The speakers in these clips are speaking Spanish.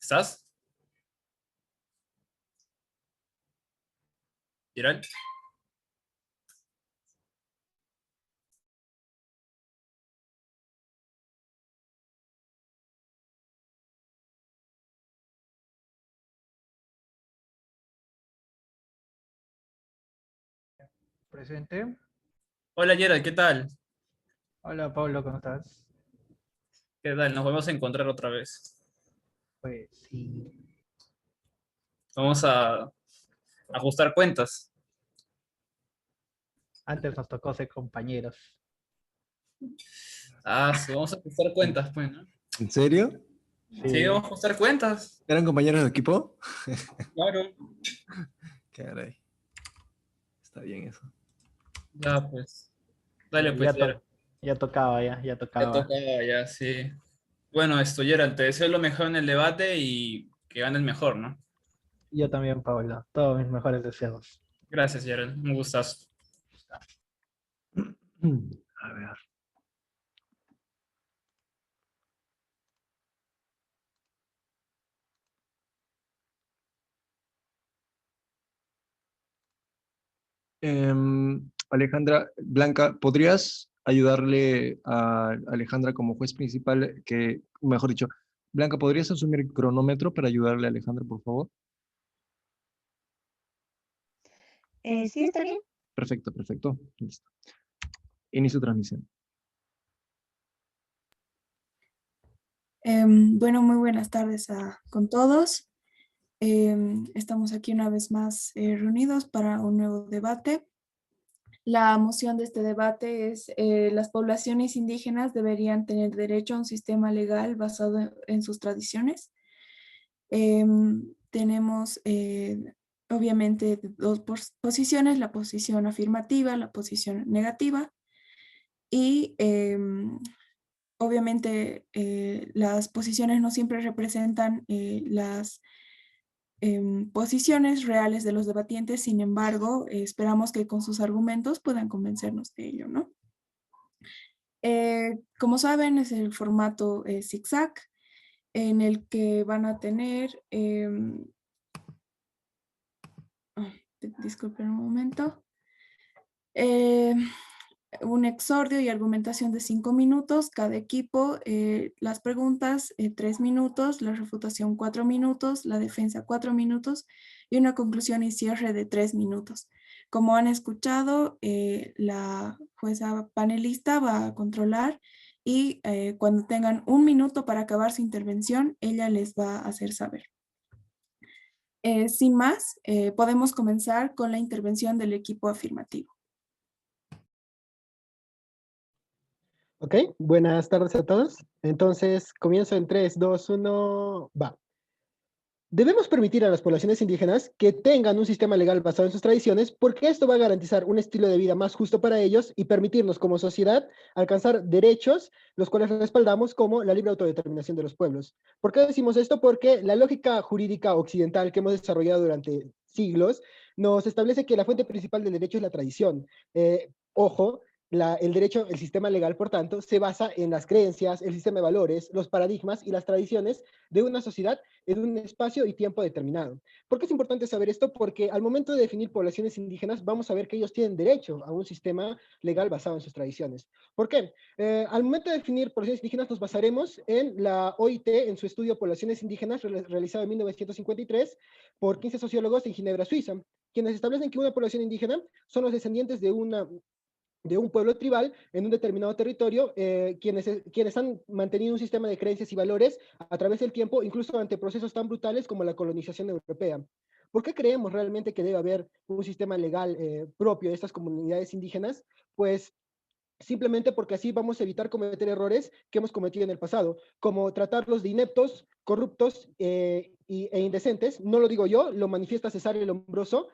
¿Estás? Gerald. Presente. Hola Gerald, ¿qué tal? Hola Pablo, ¿cómo estás? ¿Qué tal? Nos vamos a encontrar otra vez. Pues sí. Vamos a ajustar cuentas. Antes nos tocó ser compañeros. Sí, vamos a ajustar cuentas, pues, ¿no? ¿En serio? Sí, Sí. vamos a ajustar cuentas. ¿Eran compañeros de equipo? Claro. Caray. Está bien eso. Ya, pues. Dale, Ya, pues, Gerald. ya tocaba, ya Ya tocaba. tocaba, ya, sí. Bueno, Gerald, te deseo lo mejor en el debate y que gane el mejor, ¿no? Yo también, Pablo. Todos mis mejores deseos. Gracias, Gerald. Un gustazo. A ver. Alejandra, Blanca, ¿podrías ayudarle a Alejandra como juez principal? Mejor dicho, Blanca, ¿podrías asumir el cronómetro para ayudarle a Alejandra, por favor? Sí, está bien. Perfecto, perfecto. Listo. Inicio transmisión. Bueno, muy buenas tardes con todos. Estamos aquí una vez más reunidos para un nuevo debate. La moción de este debate es las poblaciones indígenas deberían tener derecho a un sistema legal basado en sus tradiciones. Tenemos obviamente dos posiciones, la posición afirmativa, la posición negativa. Y obviamente las posiciones no siempre representan las posiciones reales de los debatientes, sin embargo, esperamos que con sus argumentos puedan convencernos de ello, ¿no? Como saben, es el formato zigzag, en el que van a tener, disculpen un momento, un exordio y argumentación de 5 minutos, cada equipo, las preguntas 3 minutos, la refutación 4 minutos, la defensa 4 minutos y una conclusión y cierre de 3 minutos. Como han escuchado, la jueza panelista va a controlar y cuando tengan 1 minuto para acabar su intervención, ella les va a hacer saber. Sin más, podemos comenzar con la intervención del equipo afirmativo. Ok, buenas tardes a todos. Entonces, comienzo en 3, 2, 1, va. Debemos permitir a las poblaciones indígenas que tengan un sistema legal basado en sus tradiciones porque esto va a garantizar un estilo de vida más justo para ellos y permitirnos como sociedad alcanzar derechos, los cuales respaldamos como la libre autodeterminación de los pueblos. ¿Por qué decimos esto? Porque la lógica jurídica occidental que hemos desarrollado durante siglos nos establece que la fuente principal del derecho es la tradición. Ojo, el derecho, el sistema legal, por tanto, se basa en las creencias, el sistema de valores, los paradigmas y las tradiciones de una sociedad en un espacio y tiempo determinado. ¿Por qué es importante saber esto? Porque al momento de definir poblaciones indígenas, vamos a ver que ellos tienen derecho a un sistema legal basado en sus tradiciones. ¿Por qué? Al momento de definir poblaciones indígenas, nos basaremos en la OIT, en su estudio Poblaciones Indígenas, realizado en 1953 por 15 sociólogos en Ginebra, Suiza, quienes establecen que una población indígena son los descendientes de un pueblo tribal en un determinado territorio, quienes han mantenido un sistema de creencias y valores a través del tiempo, incluso ante procesos tan brutales como la colonización europea. ¿Por qué creemos realmente que debe haber un sistema legal propio de estas comunidades indígenas? Pues simplemente porque así vamos a evitar cometer errores que hemos cometido en el pasado, como tratarlos de ineptos, corruptos e indecentes. No lo digo yo, lo manifiesta Cesare Lombroso,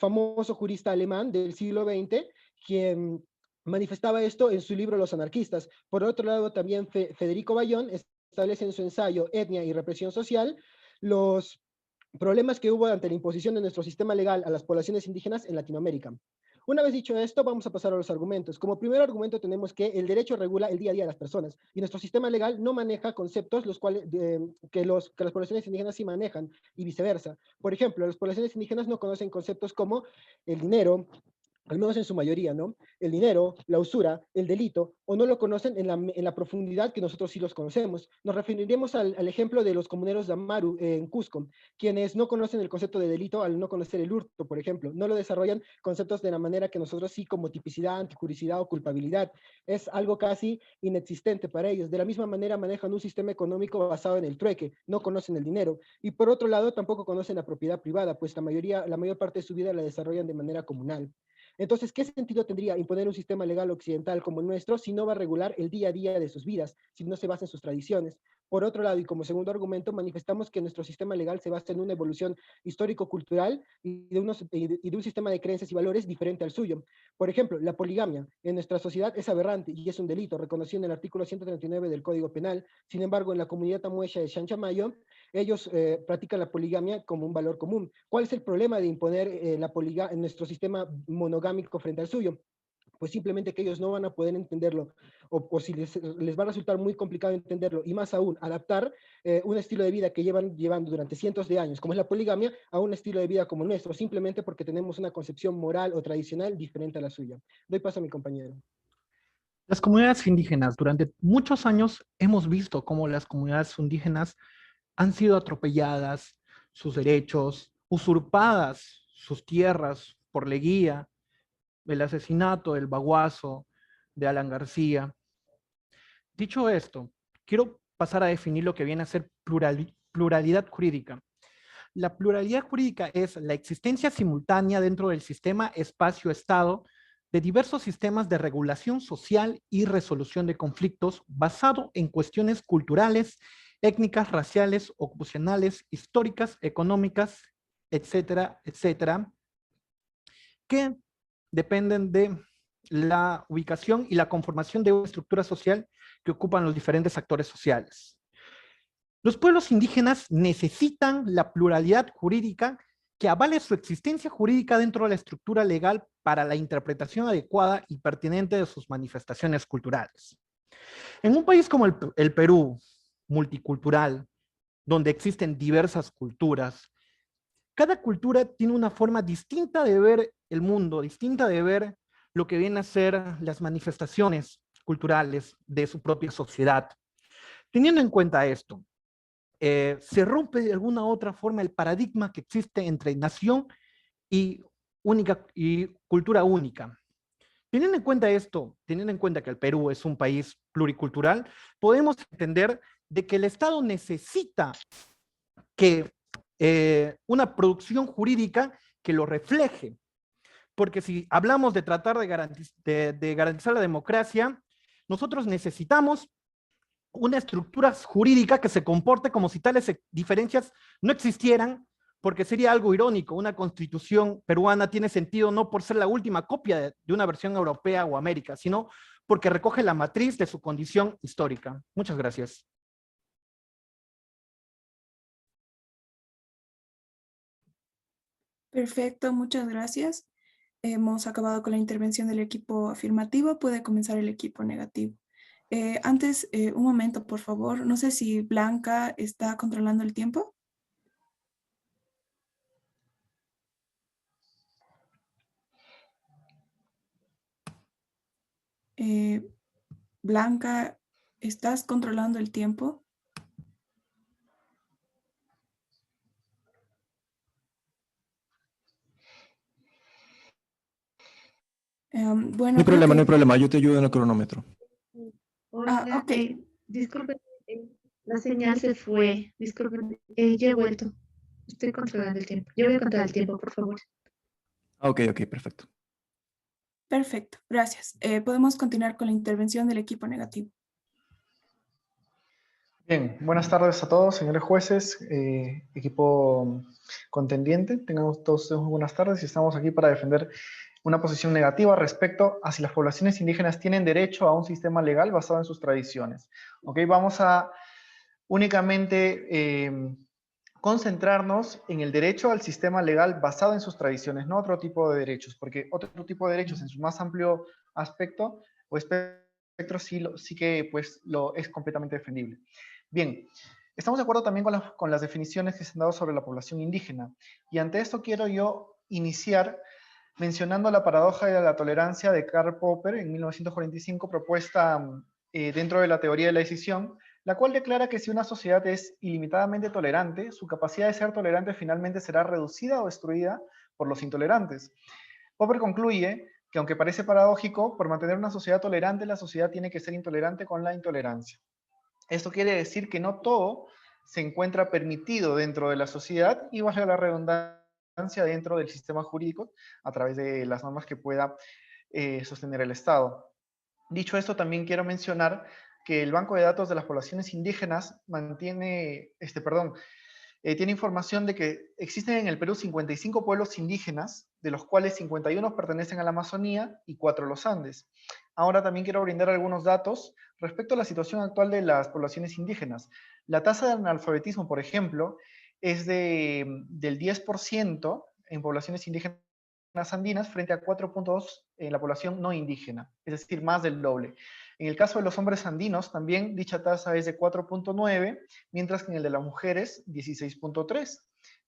famoso jurista alemán del siglo XX, quien manifestaba esto en su libro Los anarquistas. Por otro lado, también Federico Bayón establece en su ensayo Etnia y represión social los problemas que hubo ante la imposición de nuestro sistema legal a las poblaciones indígenas en Latinoamérica. Una vez dicho esto, vamos a pasar a los argumentos. Como primer argumento tenemos que el derecho regula el día a día de las personas y nuestro sistema legal no maneja conceptos los cuales, que las poblaciones indígenas sí manejan y viceversa. Por ejemplo, las poblaciones indígenas no conocen conceptos como el dinero, al menos en su mayoría, ¿no? El dinero, la usura, el delito, o no lo conocen en la profundidad que nosotros sí los conocemos. Nos referiremos al ejemplo de los comuneros de Amaru en Cusco, quienes no conocen el concepto de delito al no conocer el hurto, por ejemplo. No lo desarrollan conceptos de la manera que nosotros sí, como tipicidad, anticuricidad o culpabilidad. Es algo casi inexistente para ellos. De la misma manera manejan un sistema económico basado en el trueque, no conocen el dinero. Y por otro lado, tampoco conocen la propiedad privada, pues la mayor parte de su vida la desarrollan de manera comunal. Entonces, ¿qué sentido tendría imponer un sistema legal occidental como el nuestro si no va a regular el día a día de sus vidas, si no se basa en sus tradiciones? Por otro lado, y como segundo argumento, manifestamos que nuestro sistema legal se basa en una evolución histórico-cultural y de un sistema de creencias y valores diferente al suyo. Por ejemplo, la poligamia en nuestra sociedad es aberrante y es un delito, reconocido en el artículo 139 del Código Penal. Sin embargo, en la comunidad tamuecha de Chanchamayo, ellos practican la poligamia como un valor común. ¿Cuál es el problema de imponer en nuestro sistema monogámico frente al suyo? Pues simplemente que ellos no van a poder entenderlo, o si les va a resultar muy complicado entenderlo, y más aún, adaptar un estilo de vida que llevan llevando durante cientos de años, como es la poligamia, a un estilo de vida como el nuestro, simplemente porque tenemos una concepción moral o tradicional diferente a la suya. Doy paso a mi compañero. Las comunidades indígenas, durante muchos años hemos visto cómo las comunidades indígenas han sido atropelladas, sus derechos, usurpadas sus tierras por Leguía, el asesinato del Baguazo, de Alan García. Dicho esto, quiero pasar a definir lo que viene a ser pluralidad jurídica. La pluralidad jurídica es la existencia simultánea dentro del sistema espacio-estado de diversos sistemas de regulación social y resolución de conflictos basado en cuestiones culturales, étnicas, raciales, ocupacionales, históricas, económicas, etcétera, etcétera, que dependen de la ubicación y la conformación de una estructura social que ocupan los diferentes actores sociales. Los pueblos indígenas necesitan la pluralidad jurídica que avale su existencia jurídica dentro de la estructura legal para la interpretación adecuada y pertinente de sus manifestaciones culturales. En un país como el Perú, multicultural, donde existen diversas culturas, cada cultura tiene una forma distinta de ver el mundo, distinta de ver lo que vienen a ser las manifestaciones culturales de su propia sociedad. Teniendo en cuenta esto, se rompe de alguna u otra forma el paradigma que existe entre nación y cultura única. Teniendo en cuenta esto, teniendo en cuenta que el Perú es un país pluricultural, podemos entender de que el Estado necesita que una producción jurídica que lo refleje. Porque si hablamos de tratar de garantizar la democracia, nosotros necesitamos una estructura jurídica que se comporte como si tales diferencias no existieran, porque sería algo irónico. Una constitución peruana tiene sentido no por ser la última copia de una versión europea o América, sino porque recoge la matriz de su condición histórica. Muchas gracias. Perfecto, muchas gracias. Hemos acabado con la intervención del equipo afirmativo. Puede comenzar el equipo negativo. Antes, un momento, por favor. No sé si Blanca está controlando el tiempo. Blanca, ¿estás controlando el tiempo? Bueno, No hay problema, no hay problema. Yo te ayudo en el cronómetro. Hola, ok. Disculpe, la señal se fue. Disculpe, ya he vuelto. Estoy controlando el tiempo. Yo voy a controlar el tiempo, por favor. Ok, perfecto. Perfecto, gracias. Podemos continuar con la intervención del equipo negativo. Bien, buenas tardes a todos, señores jueces, equipo contendiente. Tengan todos ustedes muy buenas tardes y estamos aquí para defender una posición negativa respecto a si las poblaciones indígenas tienen derecho a un sistema legal basado en sus tradiciones. Ok, vamos a únicamente concentrarnos en el derecho al sistema legal basado en sus tradiciones, no otro tipo de derechos, porque otro tipo de derechos en su más amplio aspecto o espectro sí que pues, es completamente defendible. Bien, estamos de acuerdo también con las definiciones que se han dado sobre la población indígena, y ante esto quiero yo iniciar mencionando la paradoja de la tolerancia de Karl Popper en 1945, propuesta dentro de la teoría de la decisión, la cual declara que si una sociedad es ilimitadamente tolerante, su capacidad de ser tolerante finalmente será reducida o destruida por los intolerantes. Popper concluye que aunque parece paradójico, por mantener una sociedad tolerante, la sociedad tiene que ser intolerante con la intolerancia. Esto quiere decir que no todo se encuentra permitido dentro de la sociedad y valga la redundancia dentro del sistema jurídico a través de las normas que pueda sostener el Estado. Dicho esto, también quiero mencionar que el Banco de Datos de las Poblaciones Indígenas tiene información de que existen en el Perú 55 pueblos indígenas, de los cuales 51 pertenecen a la Amazonía y 4 a los Andes. Ahora también quiero brindar algunos datos respecto a la situación actual de las poblaciones indígenas. La tasa de analfabetismo, por ejemplo, es del 10% en poblaciones indígenas andinas frente a 4.2 en la población no indígena, es decir, más del doble. En el caso de los hombres andinos, también dicha tasa es de 4.9, mientras que en el de las mujeres, 16.3.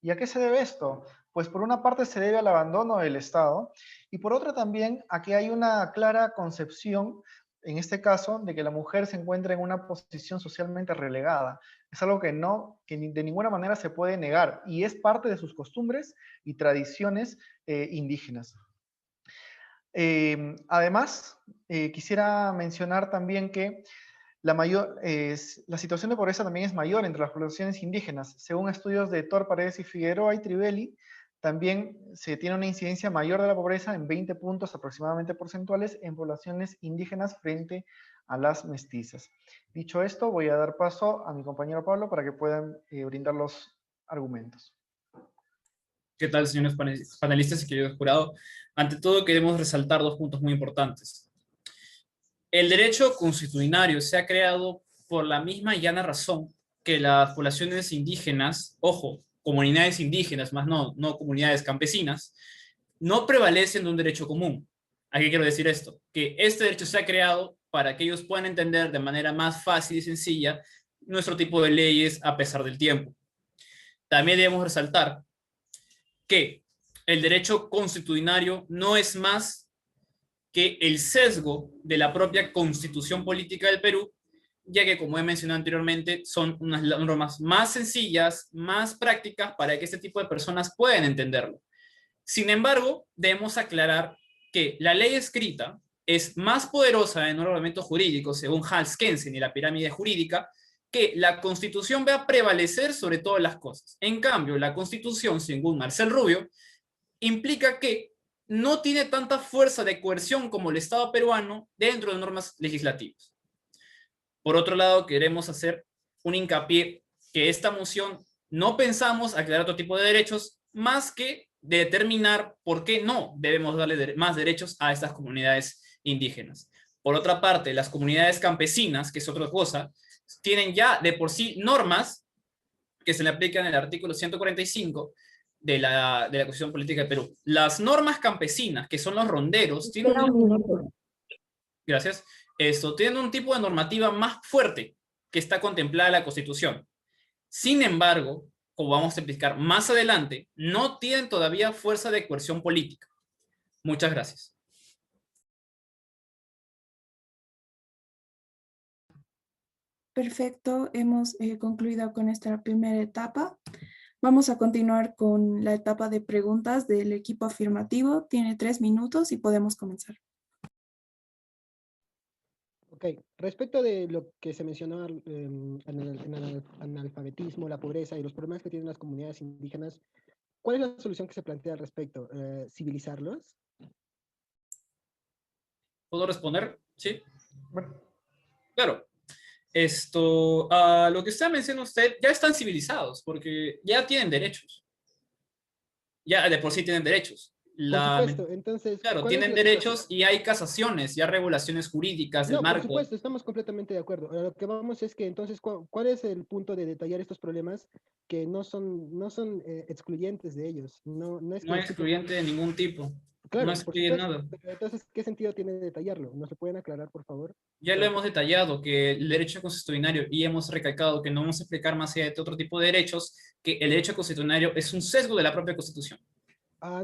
¿Y a qué se debe esto? Pues por una parte se debe al abandono del Estado, y por otra también a que hay una clara concepción, en este caso, de que la mujer se encuentra en una posición socialmente relegada. Es algo que de ninguna manera se puede negar, y es parte de sus costumbres y tradiciones indígenas. Además, quisiera mencionar también que la situación de pobreza también es mayor entre las poblaciones indígenas. Según estudios de Thor, Paredes y Figueroa y Trivelli, también se tiene una incidencia mayor de la pobreza en 20 puntos aproximadamente porcentuales en poblaciones indígenas frente a las mestizas. Dicho esto, voy a dar paso a mi compañero Pablo para que puedan brindar los argumentos. ¿Qué tal, señores panelistas y queridos jurados? Ante todo, queremos resaltar dos puntos muy importantes. El derecho constitucionario se ha creado por la misma y llana razón que las poblaciones indígenas, ojo, comunidades indígenas, más no comunidades campesinas, no prevalecen de un derecho común. ¿A qué quiero decir esto? Que este derecho se ha creado para que ellos puedan entender de manera más fácil y sencilla nuestro tipo de leyes a pesar del tiempo. También debemos resaltar que el derecho constitucionario no es más que el sesgo de la propia Constitución Política del Perú, ya que, como he mencionado anteriormente, son unas normas más sencillas, más prácticas para que este tipo de personas puedan entenderlo. Sin embargo, debemos aclarar que la ley escrita es más poderosa en un ordenamiento jurídico, según Hans Kelsen y la pirámide jurídica, que la Constitución va a prevalecer sobre todas las cosas. En cambio, la Constitución, según Marcel Rubio, implica que no tiene tanta fuerza de coerción como el Estado peruano dentro de normas legislativas. Por otro lado, queremos hacer un hincapié que esta moción no pensamos aclarar otro tipo de derechos más que determinar por qué no debemos darle más derechos a estas comunidades indígenas. Por otra parte, las comunidades campesinas, que es otra cosa, tienen ya de por sí normas que se le aplican en el artículo 145 de la Constitución Política de Perú. Las normas campesinas, que son los ronderos, tienen gracias, tienen un tipo de normativa más fuerte que está contemplada en la Constitución. Sin embargo, como vamos a explicar más adelante, no tienen todavía fuerza de coerción política. Muchas gracias. Perfecto, hemos concluido con esta primera etapa. Vamos a continuar con la etapa de preguntas del equipo afirmativo. Tiene 3 minutos y podemos comenzar. Ok, respecto de lo que se mencionó en el analfabetismo, la pobreza y los problemas que tienen las comunidades indígenas, ¿cuál es la solución que se plantea al respecto? ¿Civilizarlos? ¿Puedo responder? Sí. Bueno. Claro. Lo que menciona usted, ya están civilizados, porque ya tienen derechos. Ya de por sí tienen derechos. La, supuesto, entonces, claro, ¿cuál es tienen la situación? derechos y hay casaciones, y hay regulaciones jurídicas del No, por marco. supuesto, estamos completamente de acuerdo. A lo que vamos es que entonces, ¿cuál es el punto de detallar estos problemas que no son excluyentes de ellos? No es No que es el tipo, excluyente de ningún tipo. No claro, por excluye supuesto, nada. pero entonces, ¿qué sentido tiene detallarlo? ¿Nos lo pueden aclarar, por favor? Ya lo Para que- hemos detallado, que el derecho constitucionario, y hemos recalcado que no vamos a explicar más allá de otro tipo de derechos, que el derecho constitucionario es un sesgo de la propia Constitución.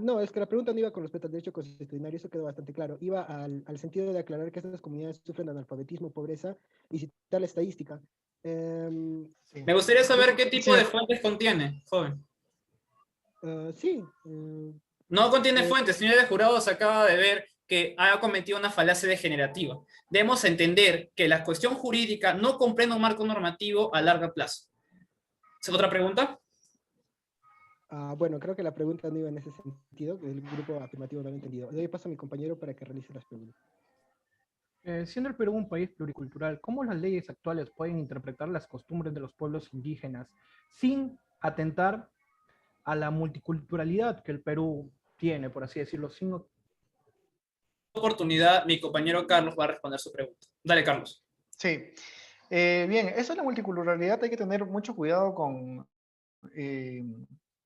No, es que la pregunta no iba con respecto al derecho constitucional, eso quedó bastante claro. Iba al sentido de aclarar que estas comunidades sufren analfabetismo, pobreza y citar la estadística. Em, Sí. Me gustaría saber qué tipo de Señor, fuentes contiene, joven. sí, No contiene eh, fuentes. Señor de jurado, se acaba de ver que ha cometido una falacia degenerativa. Debemos entender que la cuestión jurídica no comprende un marco normativo a largo plazo. ¿Es otra pregunta? bueno, creo que la pregunta no iba en ese sentido, que el grupo afirmativo no lo ha entendido. Le doy paso a mi compañero para que realice las preguntas. Siendo el Perú un país pluricultural, ¿cómo las leyes actuales pueden interpretar las costumbres de los pueblos indígenas sin atentar a la multiculturalidad que el Perú tiene, por así decirlo, sin Oportunidad, mi compañero Carlos va a responder su pregunta. Dale, Carlos. sí. Bien, eso de la multiculturalidad hay que tener mucho cuidado con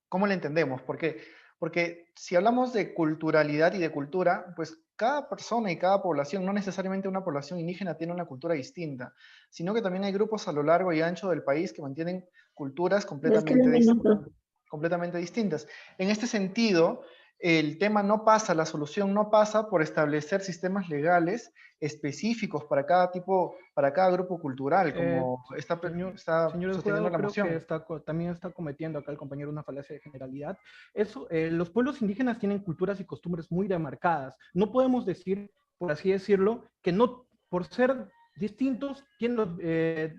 cómo la entendemos. ¿Por qué? Porque si hablamos de culturalidad y de cultura, pues cada persona y cada población, no necesariamente una población indígena tiene una cultura distinta, sino que también hay grupos a lo largo y ancho del país que mantienen culturas Es que un minuto. completamente distintas. En este sentido, el tema no pasa, la solución no pasa por establecer sistemas legales específicos para cada tipo, para cada grupo cultural, como está Señor del sosteniendo jurado, la creo que moción. también está cometiendo acá el compañero una falacia de generalidad. Los pueblos indígenas tienen culturas y costumbres muy demarcadas. No podemos decir, por así decirlo, que no, por ser distintos,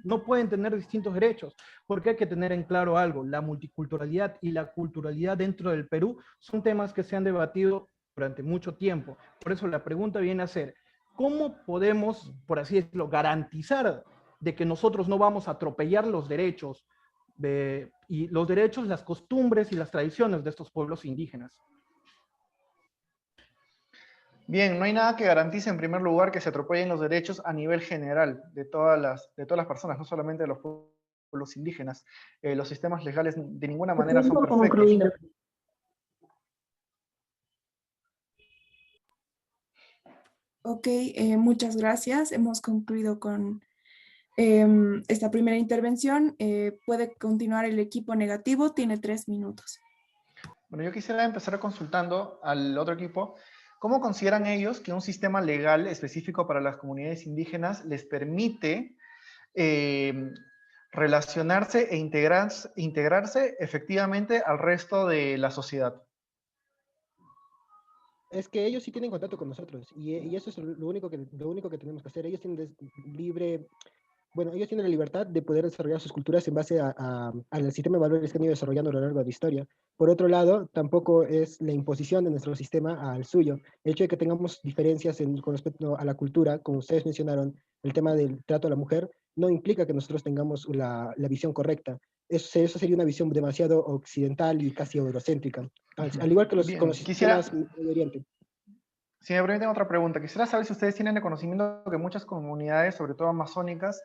no pueden tener distintos derechos, porque hay que tener en claro algo: la multiculturalidad y la culturalidad dentro del Perú son temas que se han debatido durante mucho tiempo. Por eso la pregunta viene a ser: ¿cómo podemos, por así decirlo, garantizar de que nosotros no vamos a atropellar los derechos, las costumbres y las tradiciones de estos pueblos indígenas? Bien, no hay nada que garantice en primer lugar que se atropellen los derechos a nivel general de todas las personas, no solamente de los pueblos indígenas. Los sistemas legales de ninguna manera son Tiempo perfectos. concluido. Ok, muchas gracias. Hemos concluido con esta primera intervención. Puede continuar el equipo negativo, tiene 3 minutos. Bueno, yo quisiera empezar consultando al otro equipo. ¿Cómo consideran ellos que un sistema legal específico para las comunidades indígenas les permite relacionarse e integrarse efectivamente al resto de la sociedad? Es que ellos sí tienen contacto con nosotros y eso es lo único que tenemos que hacer. Ellos tienen ellos tienen la libertad de poder desarrollar sus culturas en base al sistema de valores que han ido desarrollando a lo largo de la historia. Por otro lado, tampoco es la imposición de nuestro sistema al suyo. El hecho de que tengamos diferencias con respecto a la cultura, como ustedes mencionaron, el tema del trato a la mujer, no implica que nosotros tengamos la visión correcta. Eso sería una visión demasiado occidental y casi eurocéntrica, al igual que con Bien, los sistemas Medio Oriente. si me permiten otra pregunta, quisiera saber si ustedes tienen el conocimiento que muchas comunidades, sobre todo amazónicas,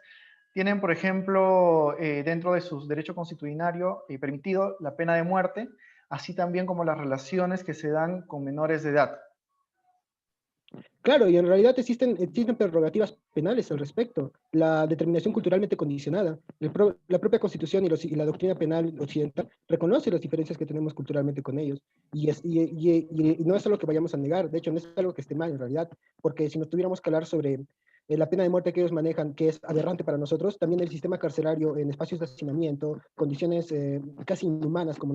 tienen, por ejemplo, dentro de su derecho constitucionario permitido la pena de muerte, así también como las relaciones que se dan con menores de edad. Claro, y en realidad existen prerrogativas penales al respecto. La determinación culturalmente condicionada, la propia Constitución y la doctrina penal occidental reconoce las diferencias que tenemos culturalmente con ellos. Y no es algo que vayamos a negar, de hecho no es algo que esté mal en realidad, porque si nos tuviéramos que hablar sobre la pena de muerte que ellos manejan, que es aberrante para nosotros, también el sistema carcelario en espacios de hacinamiento, condiciones casi inhumanas como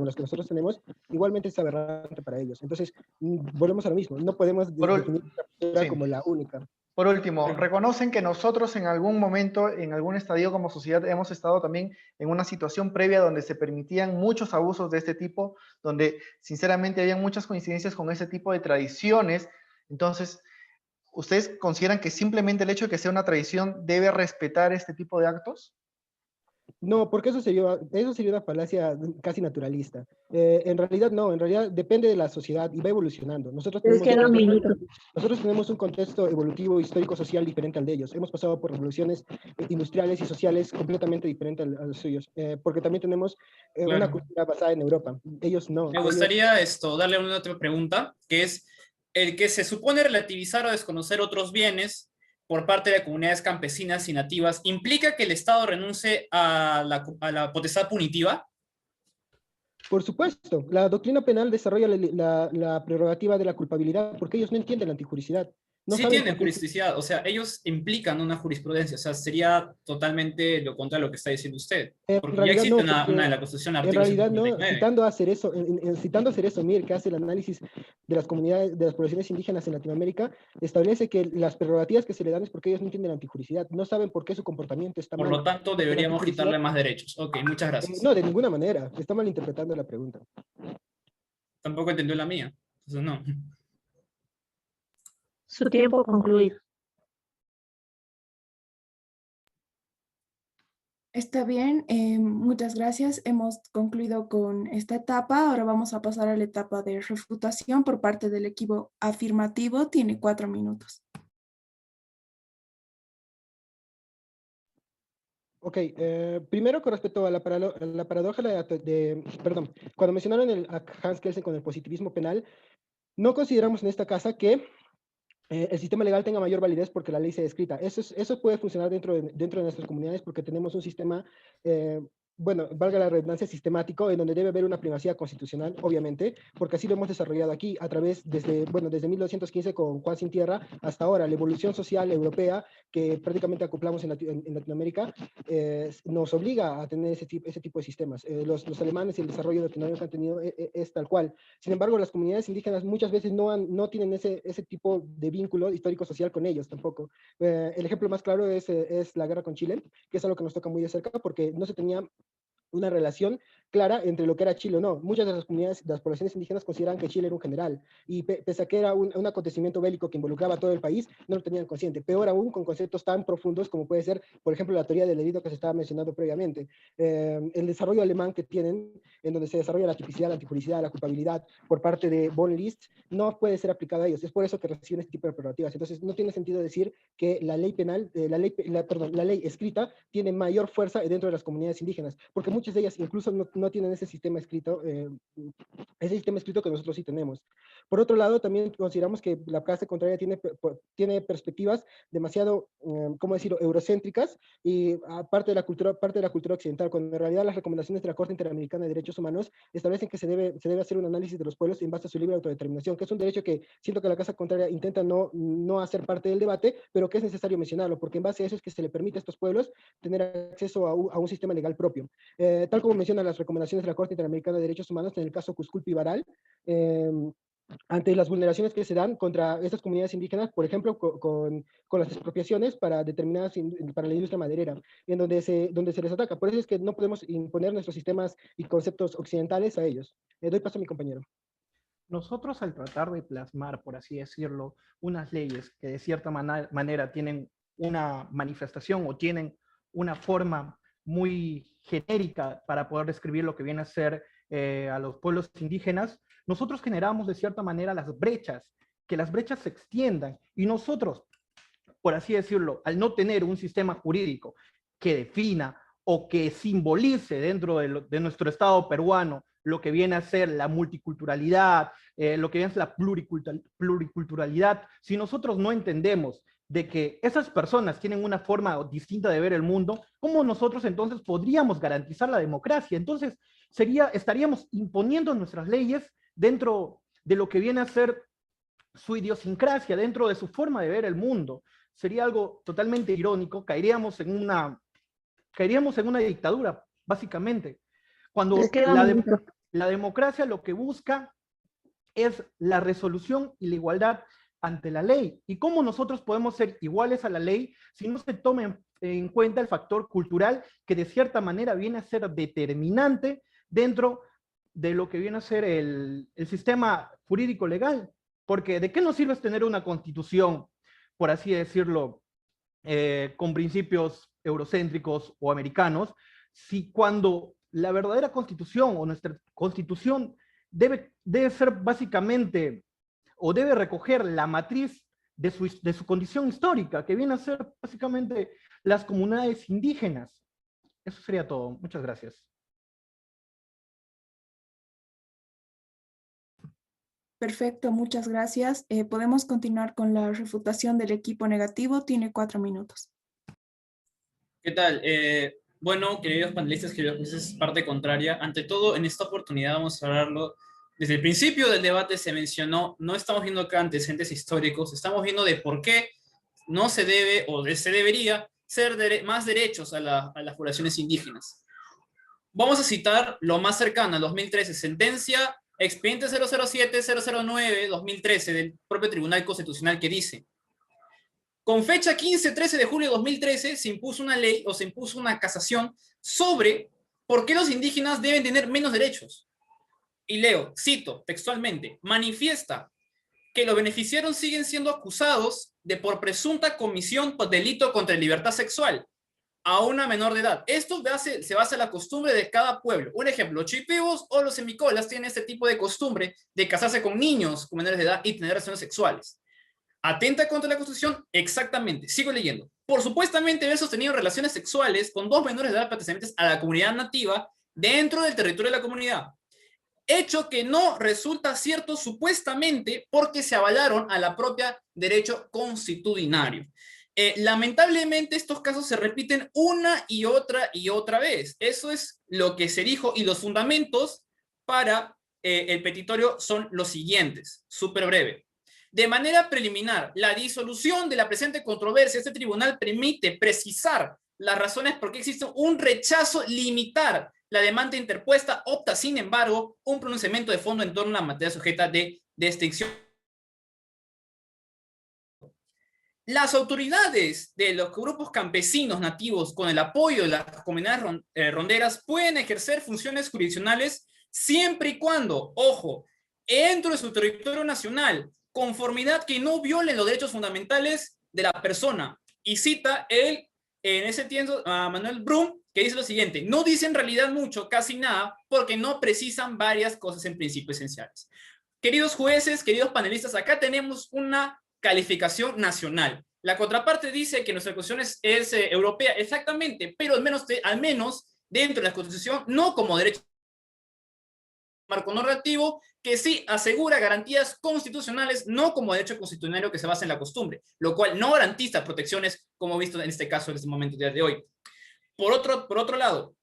las que nosotros tenemos, igualmente es aberrante para ellos. Entonces, volvemos a lo mismo, no podemos definir la cultura Sí. como la única. Por último, reconocen que nosotros en algún momento, en algún estadio como sociedad, hemos estado también en una situación previa donde se permitían muchos abusos de este tipo, donde sinceramente había muchas coincidencias con ese tipo de tradiciones. Entonces, ¿ustedes consideran que simplemente el hecho de que sea una tradición debe respetar este tipo de actos? No, porque eso sería una falacia casi naturalista. En realidad no, en realidad depende de la sociedad y va evolucionando. Pero es que era un minuto. Nosotros tenemos un contexto evolutivo, histórico, social diferente al de ellos. Hemos pasado por revoluciones industriales y sociales completamente diferentes a los suyos, porque también tenemos una Claro. cultura basada en Europa. Ellos no. Me gustaría darle una otra pregunta, que es el que se supone relativizar o desconocer otros bienes por parte de comunidades campesinas y nativas, ¿implica que el Estado renuncie a la potestad punitiva? Por supuesto, la doctrina penal desarrolla la prerrogativa de la culpabilidad porque ellos no entienden la antijuricidad. No Sí saben tiene por qué. juristicidad, o sea, ellos implican una jurisprudencia, o sea, sería totalmente lo contrario de lo que está diciendo usted, En porque ya realidad existe no, porque una de la Constitución, en artículo realidad no, 159. citando a Cerezo Mir, que hace el análisis de las comunidades, de las poblaciones indígenas en Latinoamérica, establece que las prerrogativas que se le dan es porque ellos no entienden la antijuricidad, no saben por qué su comportamiento está Por mal. lo tanto, Porque la deberíamos antijuricidad, quitarle más derechos. Ok, muchas gracias. no, de ninguna manera, está malinterpretando la pregunta. Tampoco entendió la mía, entonces no. Su tiempo concluido. Está bien, muchas gracias. Hemos concluido con esta etapa. Ahora vamos a pasar a la etapa de refutación por parte del equipo afirmativo. Tiene 4 minutos. Ok, primero con respecto a la paradoja perdón, cuando mencionaron a Hans Kelsen con el positivismo penal, no consideramos en esta casa que el sistema legal tenga mayor validez porque la ley sea escrita. Eso puede funcionar dentro de nuestras comunidades porque tenemos un sistema, bueno, valga la redundancia, sistemático, en donde debe haber una primacía constitucional, obviamente, porque así lo hemos desarrollado aquí a través, desde 1915 con Juan Sin Tierra hasta ahora, la evolución social europea que prácticamente acoplamos en Latinoamérica, nos obliga a tener ese tipo de sistemas. Los alemanes y el desarrollo latinoamericano que han tenido es tal cual. Sin embargo, las comunidades indígenas muchas veces no tienen ese tipo de vínculo histórico-social con ellos tampoco. El ejemplo más claro es la guerra con Chile, que es algo que nos toca muy de cerca porque no se tenía una relación clara entre lo que era Chile o no. Muchas de las comunidades, de las poblaciones indígenas consideran que Chile era un general, y pese a que era un acontecimiento bélico que involucraba a todo el país, no lo tenían consciente. Peor aún con conceptos tan profundos como puede ser, por ejemplo, la teoría del delito que se estaba mencionando previamente. El desarrollo alemán que tienen, en donde se desarrolla la tipicidad, la antijuricidad, la culpabilidad por parte de von List, no puede ser aplicada a ellos. Es por eso que reciben este tipo de prerrogativas. Entonces, no tiene sentido decir que la ley penal, la ley escrita tiene mayor fuerza dentro de las comunidades indígenas, porque muchas de ellas incluso no tienen ese sistema escrito que nosotros sí tenemos. Por otro lado, también consideramos que la clase contraria tiene perspectivas demasiado, ¿cómo decirlo?, eurocéntricas, y parte de la cultura occidental, cuando en realidad las recomendaciones de la Corte Interamericana de Derechos Humanos establecen que se debe hacer un análisis de los pueblos en base a su libre autodeterminación, que es un derecho que siento que la clase contraria intenta no hacer parte del debate, pero que es necesario mencionarlo, porque en base a eso es que se le permite a estos pueblos tener acceso a un sistema legal propio. Tal como mencionan las recomendaciones de la Corte Interamericana de Derechos Humanos en el caso Cusculpi y Baral, ante las vulneraciones que se dan contra estas comunidades indígenas, por ejemplo, con las expropiaciones para la industria maderera, en donde se les ataca. Por eso es que no podemos imponer nuestros sistemas y conceptos occidentales a ellos. Doy paso a mi compañero. Nosotros, al tratar de plasmar, por así decirlo, unas leyes que de cierta manera tienen una manifestación o tienen una forma muy genérica para poder describir lo que viene a ser a los pueblos indígenas, nosotros generamos de cierta manera las brechas, que las brechas se extiendan, y nosotros, por así decirlo, al no tener un sistema jurídico que defina o que simbolice dentro de nuestro Estado peruano lo que viene a ser la multiculturalidad, lo que viene a ser la pluriculturalidad, si nosotros no entendemos de que esas personas tienen una forma distinta de ver el mundo, ¿cómo nosotros entonces podríamos garantizar la democracia? Entonces, estaríamos imponiendo nuestras leyes dentro de lo que viene a ser su idiosincrasia, dentro de su forma de ver el mundo. Sería algo totalmente irónico, caeríamos en una dictadura, básicamente. Cuando la democracia lo que busca es la resolución y la igualdad ante la ley. ¿Y cómo nosotros podemos ser iguales a la ley si no se toma en cuenta el factor cultural que de cierta manera viene a ser determinante dentro de lo que viene a ser el sistema jurídico legal? Porque ¿de qué nos sirve tener una constitución, por así decirlo, con principios eurocéntricos o americanos, si cuando la verdadera constitución o nuestra constitución debe ser básicamente, o debe recoger la matriz de su condición histórica, que viene a ser básicamente las comunidades indígenas? Eso sería todo. Muchas gracias. Perfecto, muchas gracias. Podemos continuar con la refutación del equipo negativo. Tiene 4 minutos. ¿Qué tal? Bueno, queridos panelistas, queridos jueces, parte contraria. Ante todo, en esta oportunidad vamos a hablarlo. Desde el principio del debate se mencionó, no estamos viendo acá antecedentes históricos, estamos viendo de por qué no se debe o se debería ser más derechos a las poblaciones indígenas. Vamos a citar lo más cercano, al 2013, sentencia expediente 007-009-2013 del propio Tribunal Constitucional, que dice: con fecha 15-13 de julio de 2013 se impuso una ley o se impuso una casación sobre por qué los indígenas deben tener menos derechos. Y leo, cito textualmente, manifiesta que los beneficiarios siguen siendo acusados de por presunta comisión por delito contra la libertad sexual a una menor de edad. Esto se basa en la costumbre de cada pueblo. Un ejemplo, los chipeos o los semicolas tienen este tipo de costumbre de casarse con niños con menores de edad y tener relaciones sexuales. ¿Atenta contra la Constitución? Exactamente. Sigo leyendo. Por supuestamente haber sostenido relaciones sexuales con 2 menores de edad pertenecientes a la comunidad nativa dentro del territorio de la comunidad. Hecho que no resulta cierto supuestamente porque se avalaron a la propia derecho constitucionario. Lamentablemente estos casos se repiten una y otra vez. Eso es lo que se dijo, y los fundamentos para el petitorio son los siguientes, súper breve. De manera preliminar, la disolución de la presente controversia, este tribunal permite precisar las razones por qué existe un rechazo limitar la demanda interpuesta, opta sin embargo un pronunciamiento de fondo en torno a la materia sujeta de extinción. Las autoridades de los grupos campesinos nativos, con el apoyo de las comunidades ronderas, pueden ejercer funciones jurisdiccionales siempre y cuando, ojo, dentro de su territorio nacional, conformidad que no violen los derechos fundamentales de la persona. Y cita en ese tiempo a Manuel Brum, que dice lo siguiente: no dice en realidad mucho, casi nada, porque no precisan varias cosas en principio esenciales. Queridos jueces, queridos panelistas, acá tenemos una calificación nacional. La contraparte dice que nuestra constitución es europea, exactamente, pero al menos dentro de la Constitución, no como derecho marco normativo, que sí asegura garantías constitucionales, no como derecho constitucional que se basa en la costumbre, lo cual no garantiza protecciones, como visto en este caso, en este momento de hoy. Por otro lado,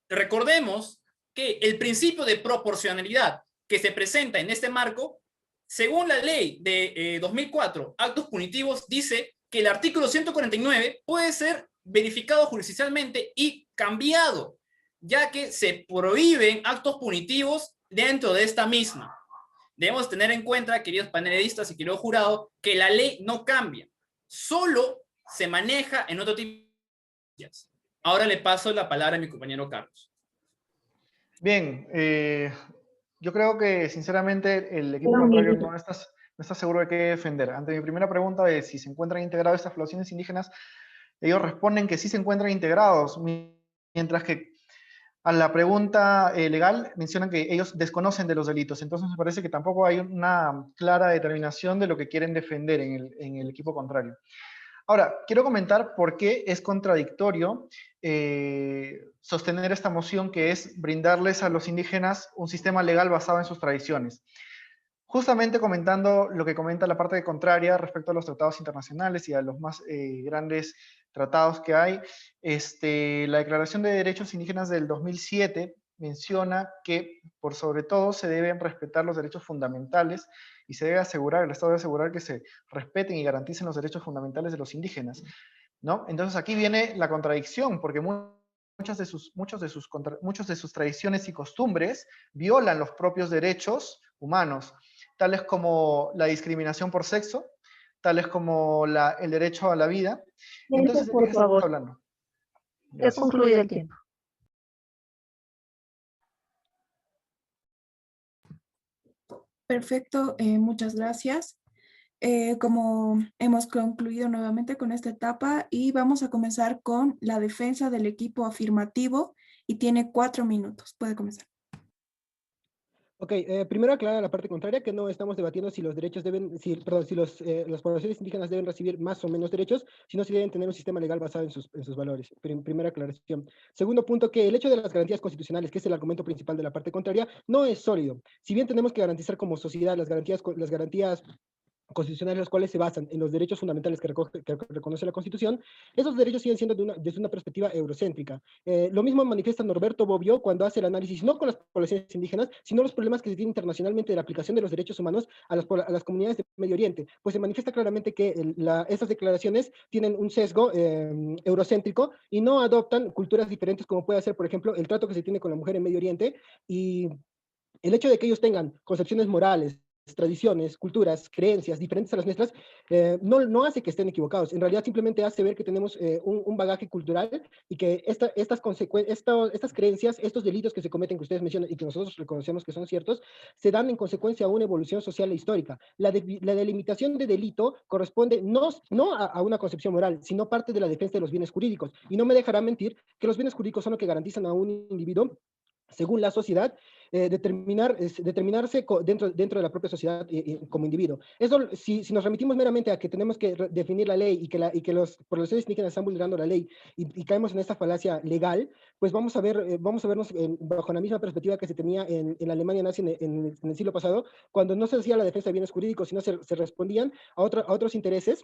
recordemos que el principio de proporcionalidad que se presenta en este marco, según la ley de 2004, actos punitivos, dice que el artículo 149 puede ser verificado judicialmente y cambiado, ya que se prohíben actos punitivos dentro de esta misma. Debemos tener en cuenta, queridos panelistas y querido jurado, que la ley no cambia, solo se maneja en otro tipo de... Ahora le paso la palabra a mi compañero Carlos. Bien, yo creo que sinceramente el equipo contrario no está seguro de qué defender. Ante mi primera pregunta de si se encuentran integrados estas poblaciones indígenas, ellos responden que sí se encuentran integrados, mientras que a la pregunta legal mencionan que ellos desconocen de los delitos. Entonces me parece que tampoco hay una clara determinación de lo que quieren defender en el equipo contrario. Ahora, quiero comentar por qué es contradictorio sostener esta moción, que es brindarles a los indígenas un sistema legal basado en sus tradiciones. Justamente comentando lo que comenta la parte contraria respecto a los tratados internacionales y a los más grandes tratados que hay, la Declaración de Derechos Indígenas del 2007 menciona que por sobre todo se deben respetar los derechos fundamentales y se debe asegurar, el Estado debe asegurar que se respeten y garanticen los derechos fundamentales de los indígenas, ¿no? Entonces aquí viene la contradicción, porque muchas de sus tradiciones y costumbres violan los propios derechos humanos, tales como la discriminación por sexo, tales como el derecho a la vida. Entonces, ¿de qué estamos hablando? Ya concluido el tiempo. Perfecto, muchas gracias. Como hemos concluido nuevamente con esta etapa y vamos a comenzar con la defensa del equipo afirmativo. y tiene 4 minutos. Puede comenzar. Ok, primero aclarar la parte contraria, que no estamos debatiendo si los derechos deben, si, perdón, si las poblaciones indígenas deben recibir más o menos derechos, sino si deben tener un sistema legal basado en sus valores. Primera aclaración. Segundo punto, que el hecho de las garantías constitucionales, que es el argumento principal de la parte contraria, no es sólido. Si bien tenemos que garantizar como sociedad las garantías constitucionales, los cuales se basan en los derechos fundamentales que reconoce la Constitución, esos derechos siguen siendo desde una perspectiva eurocéntrica. Lo mismo manifiesta Norberto Bobbio cuando hace el análisis no con las poblaciones indígenas, sino los problemas que se tienen internacionalmente de la aplicación de los derechos humanos a las comunidades de Medio Oriente. Pues se manifiesta claramente que esas declaraciones tienen un sesgo eurocéntrico y no adoptan culturas diferentes, como puede ser, por ejemplo, el trato que se tiene con la mujer en Medio Oriente, y el hecho de que ellos tengan concepciones morales, tradiciones, culturas, creencias diferentes a las nuestras, no hace que estén equivocados. En realidad simplemente hace ver que tenemos un bagaje cultural y que estas creencias, estos delitos que se cometen, que ustedes mencionan y que nosotros reconocemos que son ciertos, se dan en consecuencia a una evolución social e histórica. La delimitación de delito corresponde no a una concepción moral, sino parte de la defensa de los bienes jurídicos. Y no me dejará mentir que los bienes jurídicos son lo que garantizan a un individuo, según la sociedad, determinarse dentro de la propia sociedad como individuo. Eso, si nos remitimos meramente a que tenemos que definir la ley y que los poblaciones indígenas están vulnerando la ley y caemos en esta falacia legal, pues vamos a vernos bajo la misma perspectiva que se tenía en la Alemania nazi en el siglo pasado, cuando no se hacía la defensa de bienes jurídicos, sino se respondían a otros intereses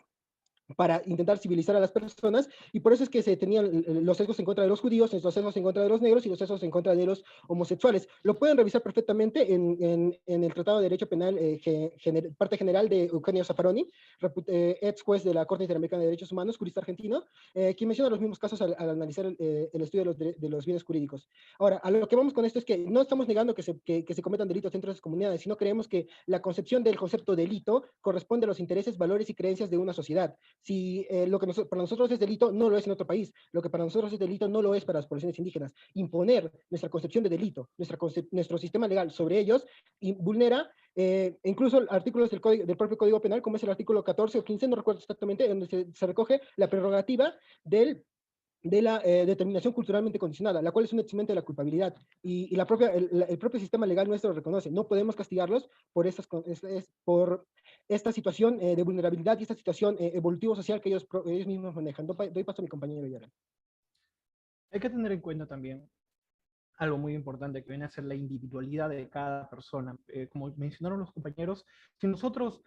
para intentar civilizar a las personas, y por eso es que se tenían los sesgos en contra de los judíos, los sesgos en contra de los negros y los sesgos en contra de los homosexuales. Lo pueden revisar perfectamente en el Tratado de Derecho Penal, parte general de Eugenio Zaffaroni, ex juez de la Corte Interamericana de Derechos Humanos, jurista argentino, quien menciona los mismos casos al analizar el estudio de los bienes jurídicos. Ahora, a lo que vamos con esto es que no estamos negando que se cometan delitos dentro de esas comunidades, sino creemos que la concepción del concepto delito corresponde a los intereses, valores y creencias de una sociedad. Si lo que para nosotros es delito, no lo es en otro país. Lo que para nosotros es delito, no lo es para las poblaciones indígenas. Imponer nuestra concepción de delito, nuestro sistema legal sobre ellos, y vulnera incluso artículos del propio Código Penal, como es el artículo 14 o 15, no recuerdo exactamente, donde se recoge la prerrogativa de la determinación culturalmente condicionada, la cual es un eximente de la culpabilidad, y el propio sistema legal nuestro lo reconoce. No podemos castigarlos por esta situación de vulnerabilidad y esta situación evolutivo-social que ellos mismos manejan. Doy paso a mi compañero Yara. Hay que tener en cuenta también algo muy importante que viene a ser la individualidad de cada persona. Como mencionaron los compañeros, si nosotros,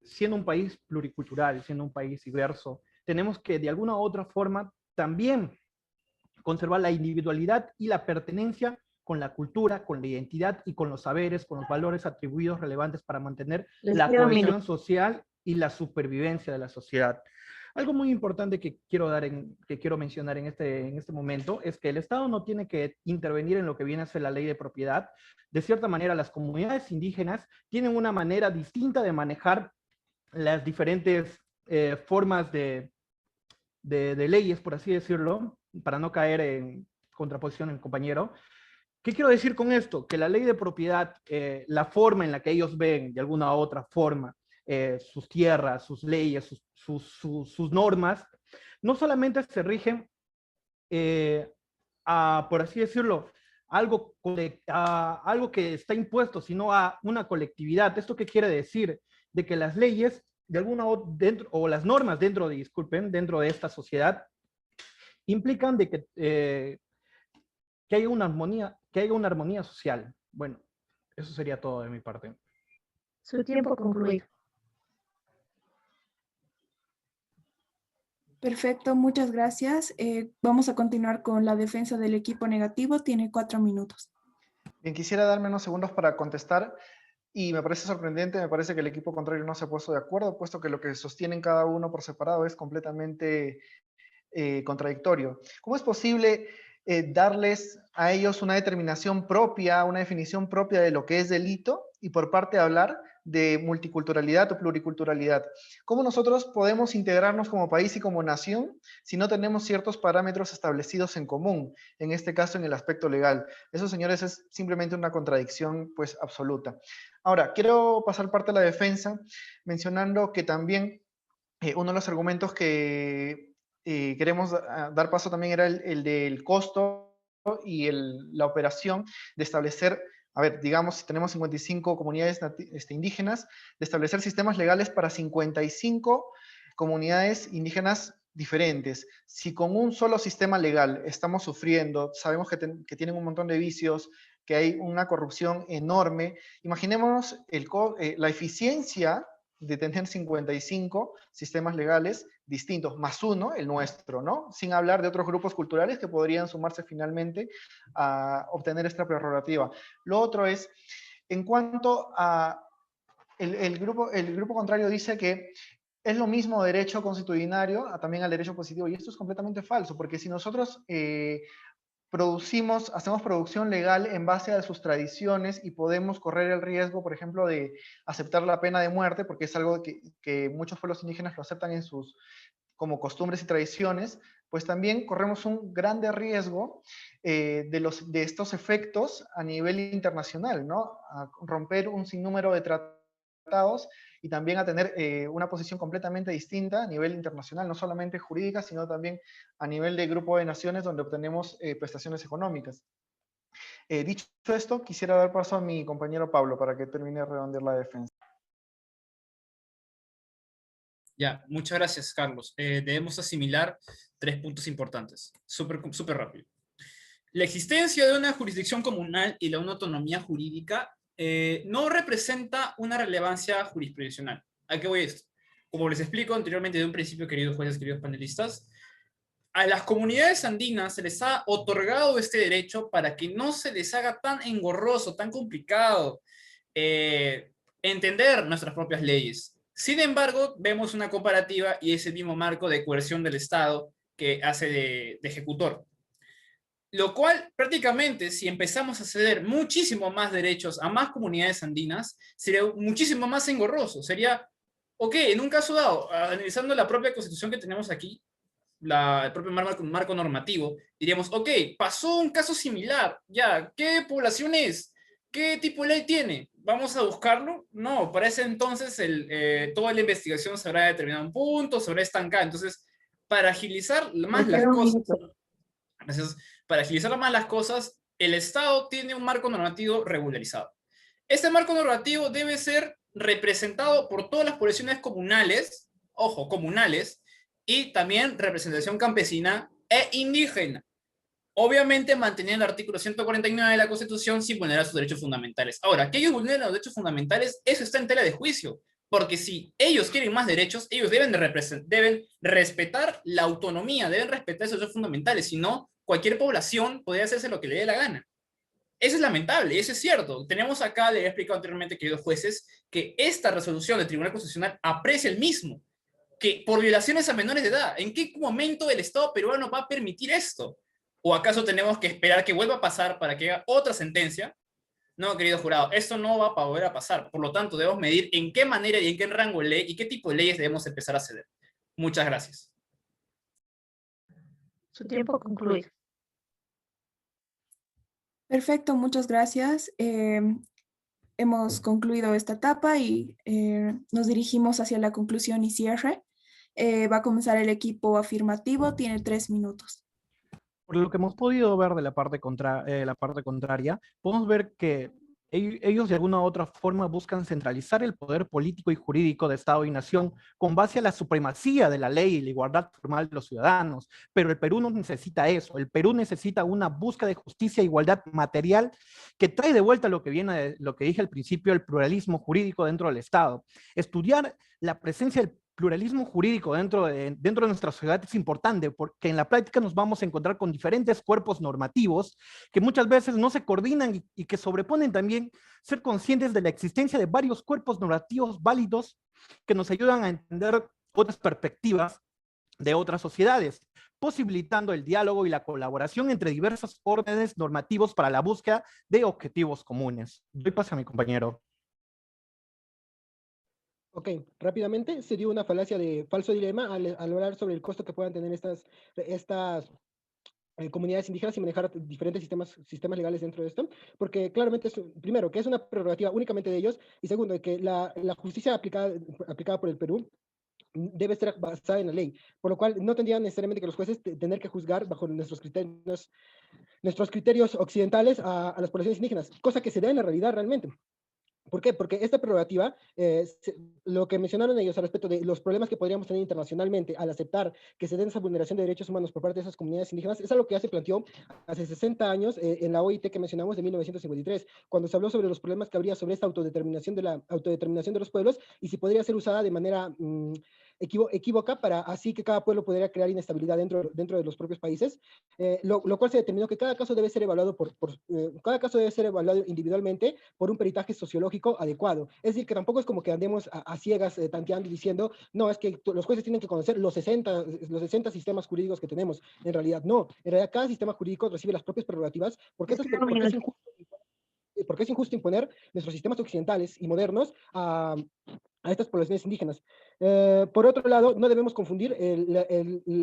siendo un país pluricultural, siendo un país diverso, tenemos que de alguna u otra forma también conservar la individualidad y la pertenencia con la cultura, con la identidad y con los saberes, con los valores atribuidos relevantes para mantener la cohesión social y la supervivencia de la sociedad. Algo muy importante que quiero mencionar en este momento es que el Estado no tiene que intervenir en lo que viene a ser la ley de propiedad. De cierta manera, las comunidades indígenas tienen una manera distinta de manejar las diferentes formas de leyes, por así decirlo, para no caer en contraposición en compañero. ¿Qué quiero decir con esto? Que la ley de propiedad, la forma en la que ellos ven, de alguna u otra forma, sus tierras, sus leyes, sus normas, no solamente se rigen por así decirlo, algo que está impuesto, sino a una colectividad. ¿Esto qué quiere decir? De que las leyes, de alguna o las normas dentro de esta sociedad, implican de que haya una armonía social. Bueno, eso sería todo de mi parte. Su tiempo concluido. Perfecto, muchas gracias. Vamos a continuar con la defensa del equipo negativo. Tiene 4 minutos. Bien, quisiera darme unos segundos para contestar. Y me parece sorprendente, me parece que el equipo contrario no se ha puesto de acuerdo, puesto que lo que sostienen cada uno por separado es completamente contradictorio. ¿Cómo es posible darles a ellos una determinación propia, una definición propia de lo que es delito, y por parte hablar de multiculturalidad o pluriculturalidad? ¿Cómo nosotros podemos integrarnos como país y como nación si no tenemos ciertos parámetros establecidos en común, en este caso en el aspecto legal? Eso, señores, es simplemente una contradicción pues absoluta. Ahora, quiero pasar parte de la defensa mencionando que también uno de los argumentos que queremos dar paso también era el del costo y la operación de establecer, a ver, digamos, si tenemos 55 comunidades indígenas, de establecer sistemas legales para 55 comunidades indígenas diferentes. Si con un solo sistema legal estamos sufriendo, sabemos que tienen un montón de vicios, que hay una corrupción enorme, imaginémonos la eficiencia de tener 55 sistemas legales distintos, más uno, el nuestro, ¿no? Sin hablar de otros grupos culturales que podrían sumarse finalmente a obtener esta prerrogativa. Lo otro es, en cuanto a el grupo contrario dice que es lo mismo derecho constitucionario también al derecho positivo, y esto es completamente falso, porque si nosotros hacemos producción legal en base a sus tradiciones y podemos correr el riesgo, por ejemplo, de aceptar la pena de muerte, porque es algo que muchos pueblos indígenas lo aceptan como costumbres y tradiciones, pues también corremos un grande riesgo de estos efectos a nivel internacional, ¿no? A romper un sinnúmero de tratados y también a tener una posición completamente distinta a nivel internacional, no solamente jurídica, sino también a nivel de grupo de naciones donde obtenemos prestaciones económicas. Dicho esto, quisiera dar paso a mi compañero Pablo para que termine de redondear la defensa. Ya, muchas gracias, Carlos. Debemos asimilar 3 puntos importantes, súper rápido. La existencia de una jurisdicción comunal y una autonomía jurídica no representa una relevancia jurisprudencial. ¿A qué voy esto? Como les explico anteriormente de un principio, queridos jueces, queridos panelistas, a las comunidades andinas se les ha otorgado este derecho para que no se les haga tan engorroso, tan complicado entender nuestras propias leyes. Sin embargo, vemos una comparativa y ese mismo marco de coerción del Estado que hace de ejecutor. Lo cual, prácticamente, si empezamos a ceder muchísimo más derechos a más comunidades andinas, sería muchísimo más engorroso. Sería, ok, en un caso dado, analizando la propia constitución que tenemos aquí, el propio marco normativo, diríamos, ok, pasó un caso similar, ya, ¿qué población es? ¿Qué tipo de ley tiene? ¿Vamos a buscarlo? No, para ese entonces toda la investigación se habrá determinado un punto, se habrá estancado. Entonces, para agilizar más las cosas, gracias, para agilizar más las cosas, el Estado tiene un marco normativo regularizado. Este marco normativo debe ser representado por todas las poblaciones comunales, ojo, comunales, y también representación campesina e indígena. Obviamente manteniendo el artículo 149 de la Constitución sin vulnerar sus derechos fundamentales. Ahora, que ellos vulneran los derechos fundamentales, eso está en tela de juicio, porque si ellos quieren más derechos, ellos deben respetar la autonomía, deben respetar esos derechos fundamentales, si no, cualquier población podría hacerse lo que le dé la gana. Eso es lamentable, eso es cierto. Tenemos acá, le he explicado anteriormente, queridos jueces, que esta resolución del Tribunal Constitucional aprecia el mismo, que por violaciones a menores de edad. ¿En qué momento el Estado peruano va a permitir esto? ¿O acaso tenemos que esperar que vuelva a pasar para que haga otra sentencia? No, querido jurado, esto no va a volver a pasar. Por lo tanto, debemos medir en qué manera y en qué rango de ley y qué tipo de leyes debemos empezar a ceder. Muchas gracias. Su tiempo concluye. Perfecto, muchas gracias. Hemos concluido esta etapa y nos dirigimos hacia la conclusión y cierre. Va a comenzar el equipo afirmativo, tiene 3 minutos. Por lo que hemos podido ver de la parte contraria, podemos ver que ellos de alguna u otra forma buscan centralizar el poder político y jurídico de Estado y nación con base a la supremacía de la ley y la igualdad formal de los ciudadanos. Pero el Perú no necesita eso. El Perú necesita una búsqueda de justicia e igualdad material que trae de vuelta lo que dije al principio, el pluralismo jurídico dentro del Estado. Estudiar la presencia del pluralismo jurídico dentro de nuestra sociedad es importante porque en la práctica nos vamos a encontrar con diferentes cuerpos normativos que muchas veces no se coordinan y que sobreponen también ser conscientes de la existencia de varios cuerpos normativos válidos que nos ayudan a entender otras perspectivas de otras sociedades, posibilitando el diálogo y la colaboración entre diversos órdenes normativos para la búsqueda de objetivos comunes. Doy paso a mi compañero. Ok, rápidamente, se dio una falacia de falso dilema al hablar sobre el costo que puedan tener estas comunidades indígenas y manejar diferentes sistemas legales dentro de esto, porque claramente, primero, que es una prerrogativa únicamente de ellos, y segundo, que la justicia aplicada por el Perú debe estar basada en la ley, por lo cual no tendrían necesariamente que los jueces tener que juzgar bajo nuestros criterios nuestros criterios occidentales a las poblaciones indígenas, cosa que se da en la realidad realmente. ¿Por qué? Porque esta prerrogativa, lo que mencionaron ellos al respecto de los problemas que podríamos tener internacionalmente al aceptar que se den esa vulneración de derechos humanos por parte de esas comunidades indígenas, es algo que ya se planteó hace 60 años en la OIT que mencionamos de 1953, cuando se habló sobre los problemas que habría sobre esta autodeterminación de los pueblos y si podría ser usada de manera equívoca para así que cada pueblo pudiera crear inestabilidad dentro de los propios países, lo cual se determinó que cada caso debe ser evaluado cada caso debe ser evaluado individualmente por un peritaje sociológico adecuado. Es decir, que tampoco es como que andemos a ciegas tanteando y diciendo, no, es que los jueces tienen que conocer los 60 sistemas jurídicos que tenemos. En realidad, no. En realidad, cada sistema jurídico recibe las propias prerrogativas porque es injusto imponer nuestros sistemas occidentales y modernos a estas poblaciones indígenas. Por otro lado, no debemos confundir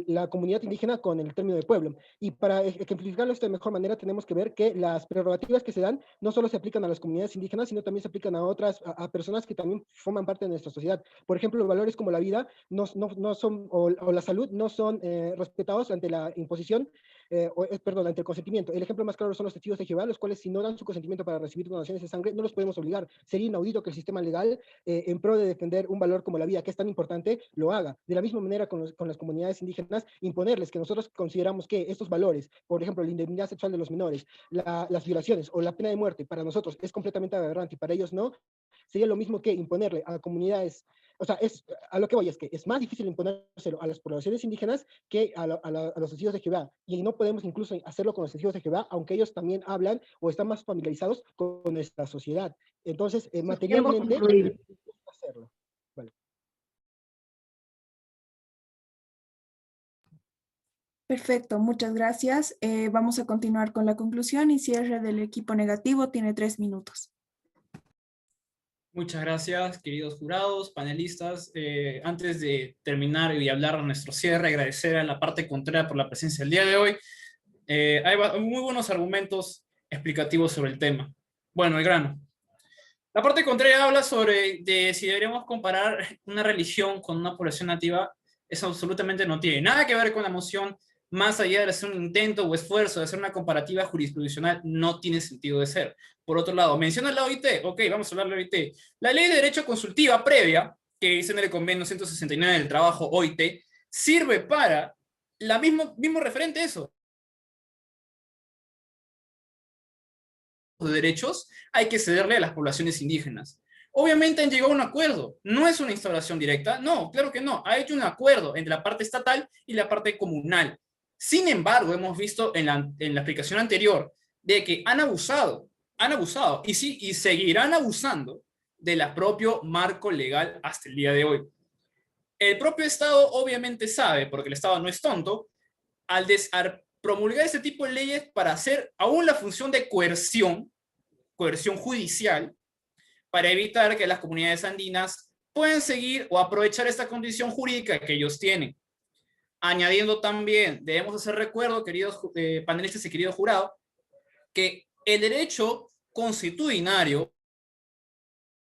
la comunidad indígena con el término de pueblo. Y para ejemplificarlo esto de mejor manera, tenemos que ver que las prerrogativas que se dan no solo se aplican a las comunidades indígenas, sino también se aplican a personas que también forman parte de nuestra sociedad. Por ejemplo, los valores como la vida no son, o la salud no son respetados ante la imposición perdón, ante el consentimiento. El ejemplo más claro son los testigos de Jehová, los cuales si no dan su consentimiento para recibir donaciones de sangre, no los podemos obligar. Sería inaudito que el sistema legal, en pro de defender un valor como la vida, que es tan importante, lo haga. De la misma manera con las comunidades indígenas, imponerles que nosotros consideramos que estos valores, por ejemplo, la indemnidad sexual de los menores, las violaciones o la pena de muerte, para nosotros es completamente aberrante y para ellos no, sería lo mismo que imponerle a comunidades, o sea, a lo que voy es que es más difícil imponérselo a las poblaciones indígeas que a los testigos de Jehová. Y no podemos incluso hacerlo con los testigos de Jehová, aunque ellos también hablan o están más familiarizados con nuestra sociedad. Entonces, materialmente, hacerlo. Vale. Perfecto, muchas gracias. Vamos a continuar con la conclusión y cierre del equipo negativo. Tiene 3 minutos. Muchas gracias, queridos jurados, panelistas. Antes de terminar y hablar de nuestro cierre, agradecer a la parte contraria por la presencia el día de hoy. Hay muy buenos argumentos explicativos sobre el tema. Bueno, el grano. La parte contraria habla sobre si deberíamos comparar una religión con una población nativa. Eso absolutamente no tiene nada que ver con la moción. Más allá de hacer un intento o esfuerzo de hacer una comparativa jurisdiccional, no tiene sentido de ser. Por otro lado, menciona la OIT. Ok, vamos a hablar de la OIT. La ley de derecho consultiva previa, que dice en el convenio 169 del trabajo OIT, sirve para mismo referente a eso. De derechos hay que cederle a las poblaciones indígenas. Obviamente han llegado a un acuerdo, no es una instauración directa, no, claro que no, ha hecho un acuerdo entre la parte estatal y la parte comunal. Sin embargo, hemos visto en la explicación anterior de que han abusado y sí, y seguirán abusando del propio marco legal hasta el día de hoy. El propio Estado obviamente sabe, porque el Estado no es tonto, al promulgar este tipo de leyes para hacer aún la función de coerción judicial, para evitar que las comunidades andinas puedan seguir o aprovechar esta condición jurídica que ellos tienen. Añadiendo también, debemos hacer recuerdo, queridos panelistas y querido jurado, que el derecho constitucionario,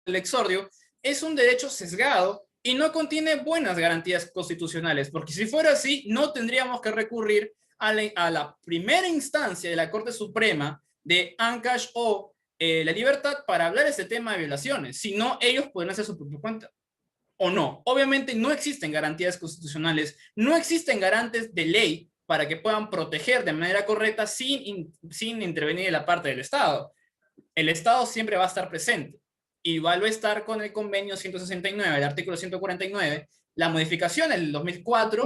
el exordio, es un derecho sesgado y no contiene buenas garantías constitucionales, porque si fuera así, no tendríamos que recurrir a la primera instancia de la Corte Suprema de Ancash o la libertad para hablar de este tema de violaciones, si no, ellos pueden hacer su propia cuenta. ¿O no? Obviamente no existen garantías constitucionales, no existen garantes de ley para que puedan proteger de manera correcta sin intervenir en la parte del Estado. El Estado siempre va a estar presente y va a estar con el convenio 169, el artículo 149, la modificación del 2004,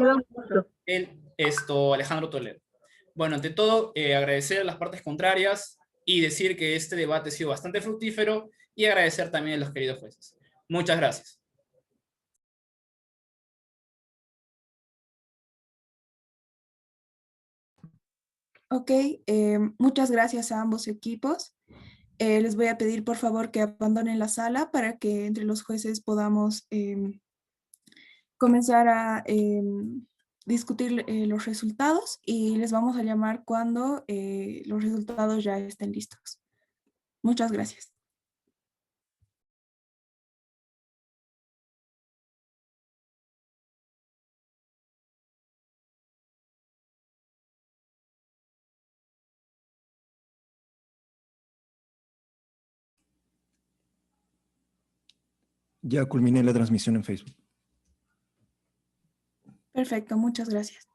Alejandro Toledo. Bueno, ante todo, agradecer a las partes contrarias y decir que este debate ha sido bastante fructífero y agradecer también a los queridos jueces. Muchas gracias. Ok, muchas gracias a ambos equipos. Les voy a pedir por favor que abandonen la sala para que entre los jueces podamos comenzar a discutir los resultados y les vamos a llamar cuando los resultados ya estén listos. Muchas gracias. Ya culminé la transmisión en Facebook. Perfecto, muchas gracias.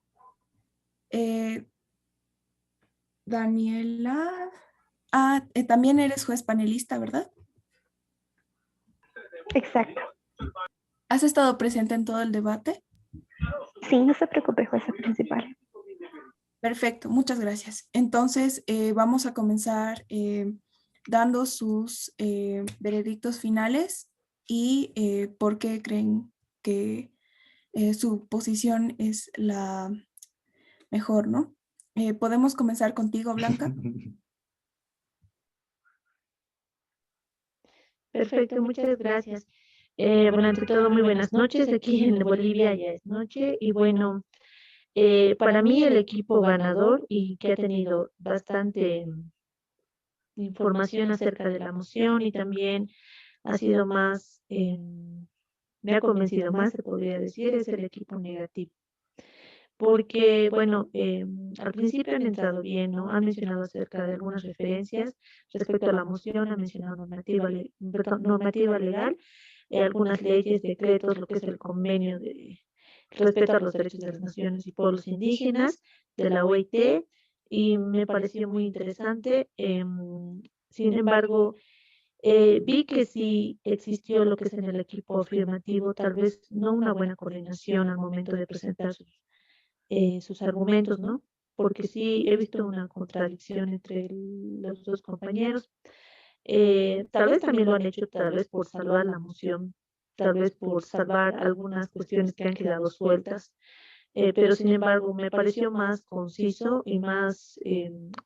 Daniela, también eres juez panelista, ¿verdad? Exacto. ¿Has estado presente en todo el debate? Sí, no se preocupe, jueza principal. Perfecto, muchas gracias. Entonces, vamos a comenzar dando sus veredictos finales y por qué creen que su posición es la mejor, ¿no? ¿Podemos comenzar contigo, Blanca? Perfecto, muchas gracias. Bueno, ante todo, muy buenas noches. Aquí en Bolivia ya es noche y bueno, para mí el equipo ganador y que ha tenido bastante información acerca de la moción y también ha sido más, me ha convencido más, se podría decir, es el equipo negativo. Porque, bueno, al principio han entrado bien, ¿no? Han mencionado acerca de algunas referencias respecto a la moción, han mencionado normativa legal, algunas leyes, decretos, lo que es el convenio de respeto a los derechos de las naciones y pueblos indígenas de la OIT, y me pareció muy interesante. Sin embargo, vi que sí existió lo que es en el equipo afirmativo, tal vez no una buena coordinación al momento de presentar sus argumentos, ¿no? Porque sí he visto una contradicción entre los dos compañeros. Tal vez también lo han hecho, tal vez por salvar la moción, tal vez por salvar algunas cuestiones que han quedado sueltas, pero sin embargo me pareció más conciso y más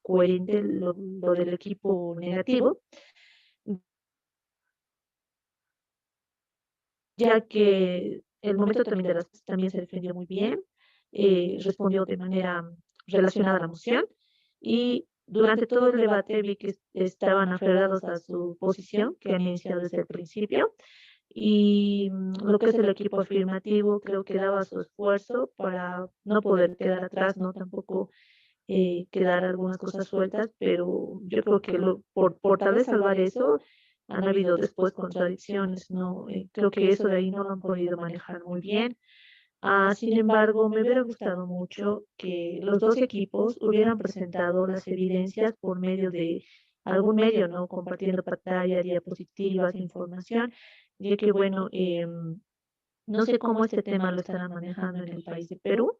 coherente lo del equipo negativo, ya que el momento también de las también se defendió muy bien, respondió de manera relacionada a la moción y durante todo el debate vi que estaban aferrados a su posición que han iniciado desde el principio y lo que es el equipo afirmativo creo que daba su esfuerzo para no poder quedar atrás, no tampoco quedar algunas cosas sueltas, pero yo creo que por tal vez salvar eso han habido después contradicciones, ¿no? Creo que eso de ahí no lo han podido manejar muy bien. Sin embargo, me hubiera gustado mucho que los dos equipos hubieran presentado las evidencias por medio de algún medio, ¿no? Compartiendo pantalla, diapositivas, información, ya que, bueno, no sé cómo este tema lo estarán manejando en el país de Perú,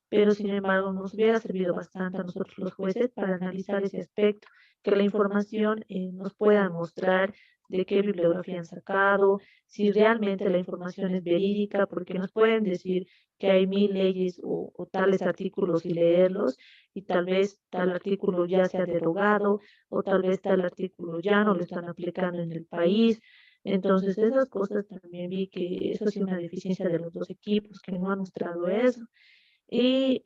pero sin embargo nos hubiera servido bastante a nosotros los jueces para analizar ese aspecto, que la información nos pueda mostrar de qué bibliografía han sacado, si realmente la información es verídica, porque nos pueden decir que hay 1000 leyes o tales artículos y leerlos, y tal vez tal artículo ya se ha derogado, o tal vez tal artículo ya no lo están aplicando en el país. Entonces, esas cosas también vi que eso ha sido una deficiencia de los dos equipos, que no han mostrado eso. Y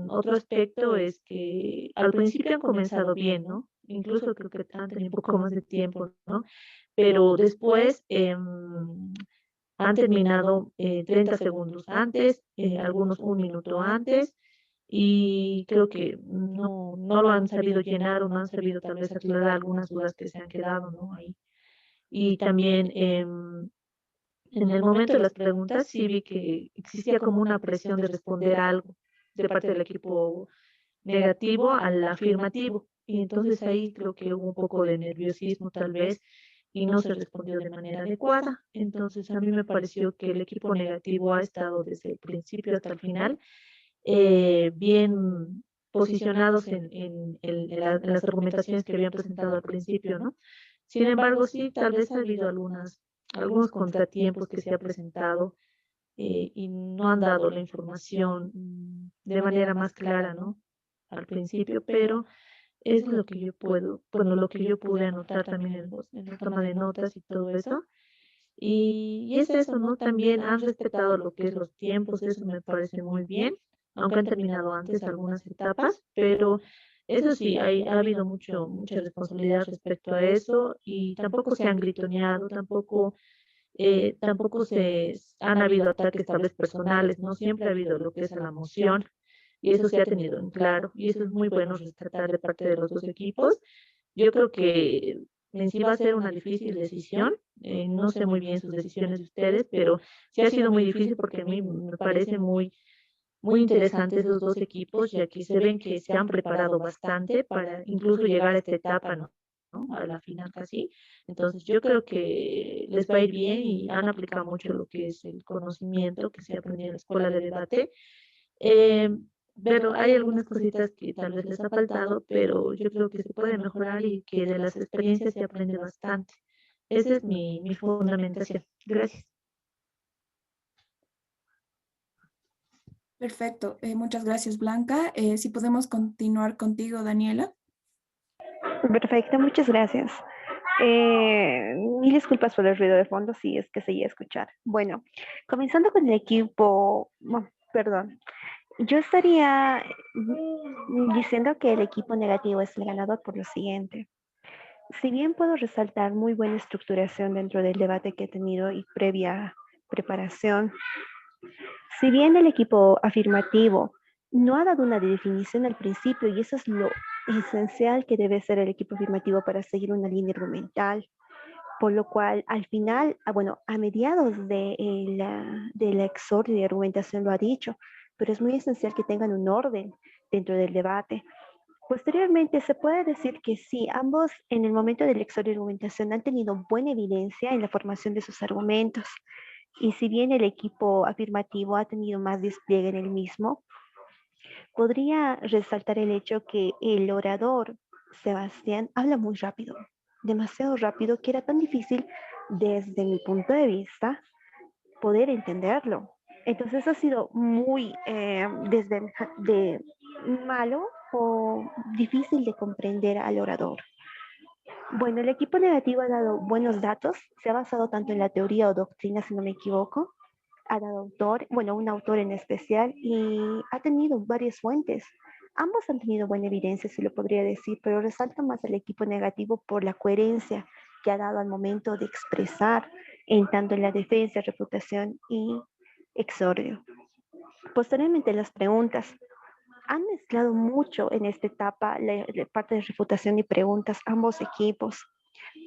otro aspecto es que al principio han comenzado bien, ¿no? Incluso creo que han tenido un poco más de tiempo, ¿no? Pero después han terminado 30 segundos antes, algunos un minuto antes, y creo que no lo han sabido llenar o no han sabido tal vez aclarar algunas dudas que se han quedado, ¿no? Ahí. Y también en el momento de las preguntas sí vi que existía como una presión de responder algo de parte del equipo negativo al afirmativo. Y entonces ahí creo que hubo un poco de nerviosismo tal vez y no se respondió de manera adecuada. Entonces a mí me pareció que el equipo negativo ha estado desde el principio hasta el final bien posicionados en las argumentaciones que habían presentado al principio, ¿no? Sin embargo, sí, tal vez ha habido algunos contratiempos que se ha presentado y no han dado la información de manera más clara, ¿no? Al principio, pero es lo que yo puedo, bueno, lo que yo pude anotar también en la toma de notas y todo eso. Y es eso, ¿no? También han respetado lo que es los tiempos, eso me parece muy bien, aunque han terminado antes algunas etapas, pero eso sí, ha habido mucha responsabilidad respecto a eso y tampoco se han gritoneado, tampoco han habido ataques tal vez personales, no siempre ha habido lo que es la moción y eso se ha tenido en claro y eso es muy bueno rescatar de parte de los dos equipos. Yo creo que en sí va a ser una difícil decisión No sé muy bien sus decisiones de ustedes, pero sí ha sido muy difícil porque a mí me parece muy interesantes esos dos equipos, ya que se ven que se han preparado bastante para incluso llegar a esta etapa, ¿no? A la final casi. Entonces yo creo que les va a ir bien y han aplicado mucho lo que es el conocimiento que se aprendió en la escuela de debate. Eh, pero hay algunas cositas que tal vez les ha faltado, pero yo creo que se puede mejorar y que de las experiencias se aprende bastante. Esa es mi fundamentación. Gracias. Perfecto, muchas gracias Blanca. Si podemos continuar contigo, Daniela. Perfecto, muchas gracias. Mil disculpas por el ruido de fondo, si es que seguía a escuchar. Bueno, comenzando con el equipo, perdón, yo estaría diciendo que el equipo negativo es el ganador por lo siguiente. Si bien puedo resaltar muy buena estructuración dentro del debate que he tenido y previa preparación, si bien el equipo afirmativo no ha dado una definición al principio, y eso es lo esencial que debe ser el equipo afirmativo para seguir una línea argumental, por lo cual al final, bueno, a mediados del exordio de argumentación lo ha dicho, pero es muy esencial que tengan un orden dentro del debate. Posteriormente, se puede decir que sí, ambos en el momento del exordio de argumentación han tenido buena evidencia en la formación de sus argumentos. Y si bien el equipo afirmativo ha tenido más despliegue en el mismo, podría resaltar el hecho que el orador Sebastián habla muy rápido, demasiado rápido, que era tan difícil desde mi punto de vista poder entenderlo. Entonces ha sido muy de malo o difícil de comprender al orador. Bueno, el equipo negativo ha dado buenos datos, se ha basado tanto en la teoría o doctrina, si no me equivoco, ha dado autor, bueno, un autor en especial, y ha tenido varias fuentes. Ambos han tenido buena evidencia, se lo podría decir, pero resalta más el equipo negativo por la coherencia que ha dado al momento de expresar, en tanto en la defensa, refutación y exordio. Posteriormente, las preguntas. Han mezclado mucho en esta etapa la parte de refutación y preguntas, ambos equipos.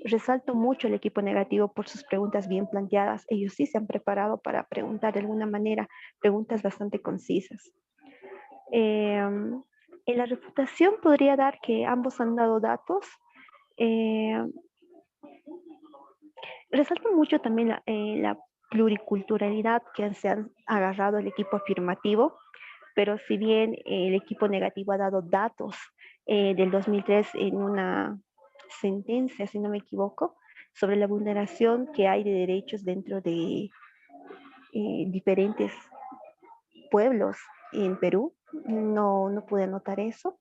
Resalto mucho el equipo negativo por sus preguntas bien planteadas. Ellos sí se han preparado para preguntar de alguna manera preguntas bastante concisas. En la refutación podría dar que ambos han dado datos. Resalto mucho también la pluriculturalidad que se han agarrado el equipo afirmativo, pero si bien el equipo negativo ha dado datos del 2003 en una sentencia, si no me equivoco, sobre la vulneración que hay de derechos dentro de diferentes pueblos en Perú, no pude anotar eso,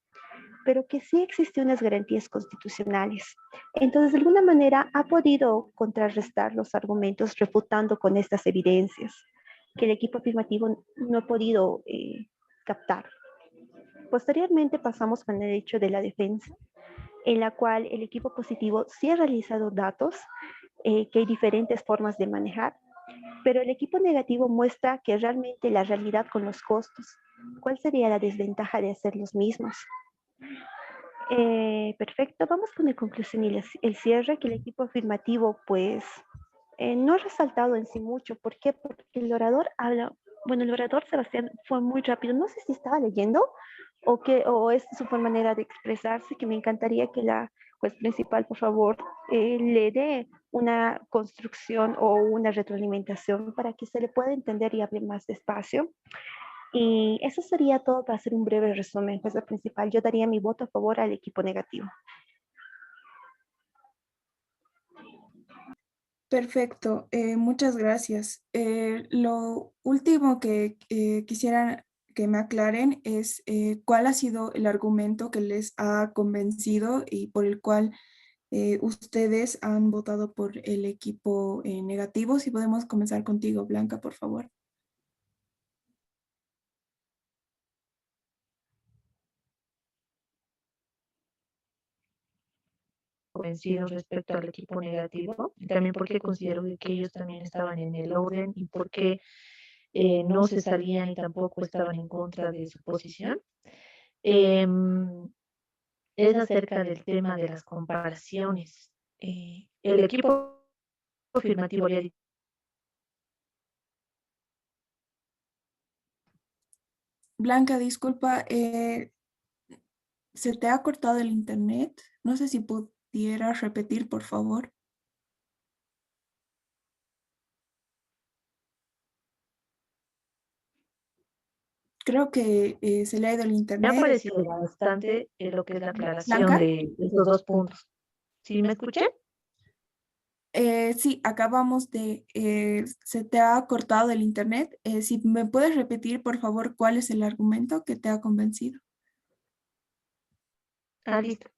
pero que sí existen unas garantías constitucionales. Entonces, de alguna manera, ha podido contrarrestar los argumentos refutando con estas evidencias que el equipo afirmativo no ha podido captar. Posteriormente pasamos con el hecho de la defensa, en la cual el equipo positivo sí ha realizado datos, que hay diferentes formas de manejar, pero el equipo negativo muestra que realmente la realidad con los costos, ¿cuál sería la desventaja de hacer los mismos? Perfecto, vamos con la conclusión y el cierre, que el equipo afirmativo pues no ha resaltado en sí mucho. ¿Por qué? Porque el orador habla, bueno, el orador Sebastián fue muy rápido, no sé si estaba leyendo o es su manera de expresarse, que me encantaría que la juez principal, por favor, le dé una construcción o una retroalimentación para que se le pueda entender y hable más despacio. Y eso sería todo para hacer un breve resumen, jueza principal. Yo daría mi voto a favor al equipo negativo. Perfecto, muchas gracias. Lo último que quisiera que me aclaren es cuál ha sido el argumento que les ha convencido y por el cual ustedes han votado por el equipo negativo. Si podemos comenzar contigo, Blanca, por favor. Convencido respecto al equipo negativo, y también porque considero que ellos también estaban en el orden y porque no se salían y tampoco estaban en contra de su posición. Es acerca del tema de las comparaciones. El equipo afirmativo había dicho. Blanca, disculpa, se te ha cortado el internet. No sé si pudieras repetir, por favor. Creo que se le ha ido el Me ha internet. parecido bastante lo que es la aclaración Blanca, de estos dos puntos. ¿Sí me escuché? sí, acabamos de, se te ha cortado el internet. Si me puedes repetir, por favor, cuál es el argumento que te ha convencido. Ah, listo.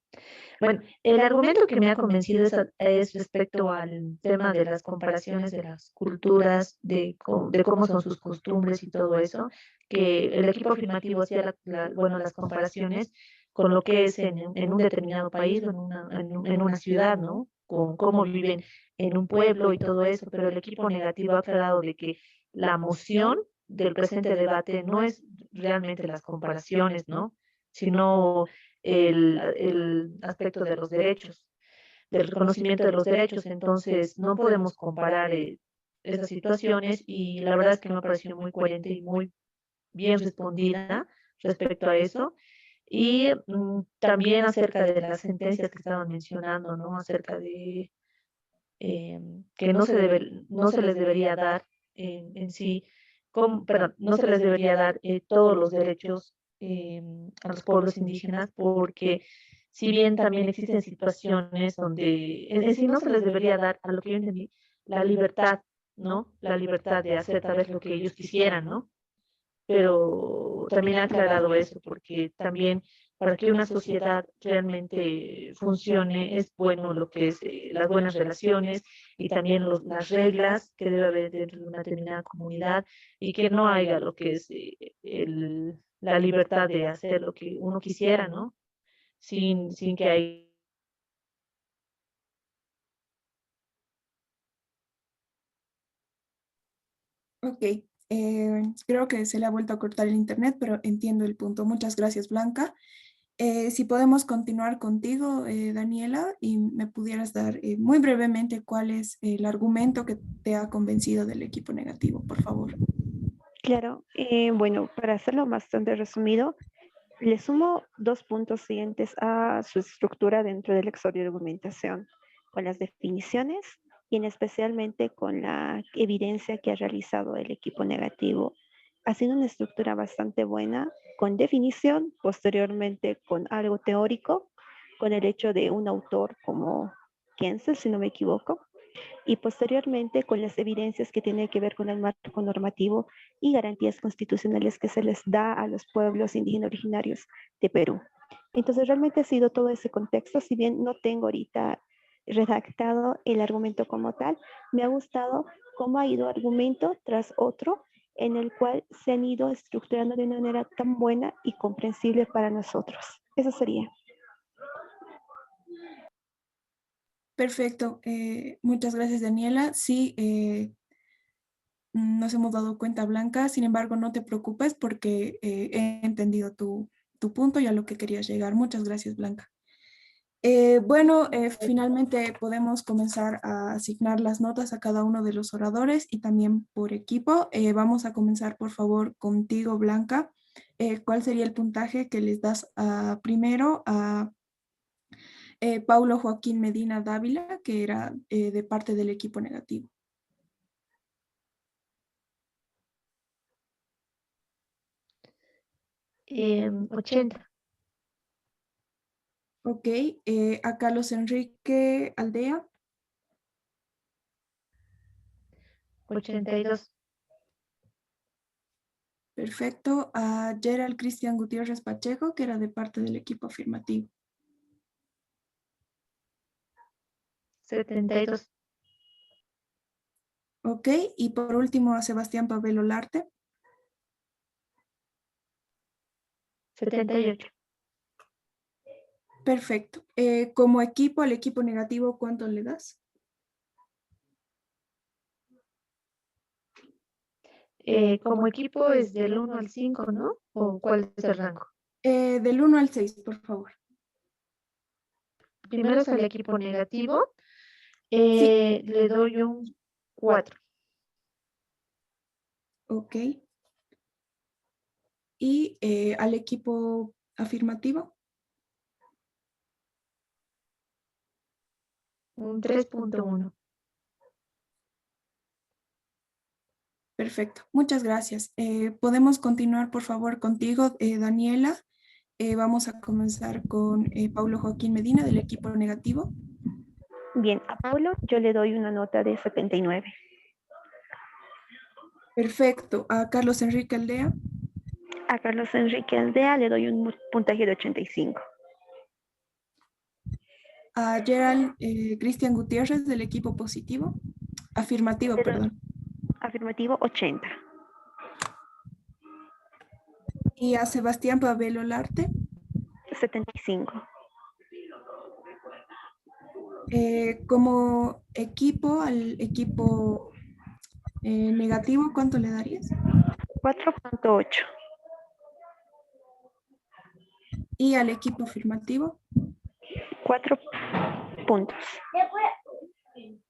Bueno, el argumento que me ha convencido es respecto al tema de las comparaciones de las culturas, de cómo son sus costumbres y todo eso, que el equipo afirmativo hacía bueno, las comparaciones con lo que es en un determinado país o en una ciudad, ¿no? Con cómo viven en un pueblo y todo eso, pero el equipo negativo ha aclarado de que la moción del presente debate no es realmente las comparaciones, ¿no? Sino el aspecto de los derechos, del reconocimiento de los derechos. Entonces, no podemos comparar esas situaciones y la verdad es que me ha parecido muy coherente y muy bien respondida respecto a eso. Y también acerca de las sentencias que estaban mencionando, ¿no? Acerca de que no se les debería dar en sí, perdón, no se les debería dar todos los derechos a los pueblos indígenas, porque si bien también existen situaciones donde en sí no se les debería dar, a lo que yo entendí, la libertad, ¿no? La libertad de hacer tal vez lo que ellos quisieran, ¿no? Pero también ha aclarado eso, porque también para que una sociedad realmente funcione es bueno lo que es las buenas relaciones y también las reglas que debe haber dentro de una determinada comunidad y que no haya lo que es la libertad de hacer lo que uno quisiera, ¿no? Sin que haya. Ok, creo que se le ha vuelto a cortar el internet, pero entiendo el punto. Muchas gracias, Blanca. Si podemos continuar contigo, Daniela, y me pudieras dar muy brevemente cuál es el argumento que te ha convencido del equipo negativo, por favor. Claro, bueno, para hacerlo bastante resumido, le sumo 2 puntos siguientes a su estructura dentro del exordio de argumentación, con las definiciones y en especialmente con la evidencia que ha realizado el equipo negativo. Ha sido una estructura bastante buena, con definición, posteriormente con algo teórico, con el hecho de un autor como Kensel, si no me equivoco, y posteriormente con las evidencias que tienen que ver con el marco normativo y garantías constitucionales que se les da a los pueblos indígenas originarios de Perú. Entonces realmente ha sido todo ese contexto, si bien no tengo ahorita redactado el argumento como tal, me ha gustado cómo ha ido argumento tras otro en el cual se han ido estructurando de una manera tan buena y comprensible para nosotros. Eso sería. Perfecto, muchas gracias, Daniela. Sí, nos hemos dado cuenta, Blanca. Sin embargo, no te preocupes porque he entendido tu punto y a lo que querías llegar. Muchas gracias, Blanca. Bueno, finalmente podemos comenzar a asignar las notas a cada uno de los oradores y también por equipo. Vamos a comenzar, por favor, contigo, Blanca. ¿Cuál sería el puntaje que les das primero a Paulo Joaquín Medina Dávila, que era de parte del equipo negativo? Eh, 80, Ok, a Carlos Enrique Aldea, 82, perfecto. A Gerald Cristian Gutiérrez Pacheco, que era de parte del equipo afirmativo. 72, Ok, y por último a Sebastián Pavel Olarte. 78. Perfecto. Como equipo, al equipo negativo, ¿cuánto le das? Como equipo es del 1 al 5, ¿no? ¿O cuál es el rango? Del 1 al 6, por favor. Primero es el equipo negativo. Sí, Le doy un 4. ok. ¿Y al equipo afirmativo? Un 3.1. Perfecto, muchas gracias. Podemos continuar, por favor, contigo, Daniela. Vamos a comenzar con Paulo Joaquín Medina del equipo negativo. Bien, a Pablo yo le doy una nota de 79. Perfecto. A Carlos Enrique Aldea. A Carlos Enrique Aldea le doy un puntaje de 85. A Gerald Cristian Gutiérrez del equipo positivo. Afirmativo, perdón. Afirmativo 80. Y a Sebastián Pavel Olarte. 75. Como equipo, al equipo negativo, ¿cuánto le darías? 4.8. Y al equipo afirmativo, 4 puntos.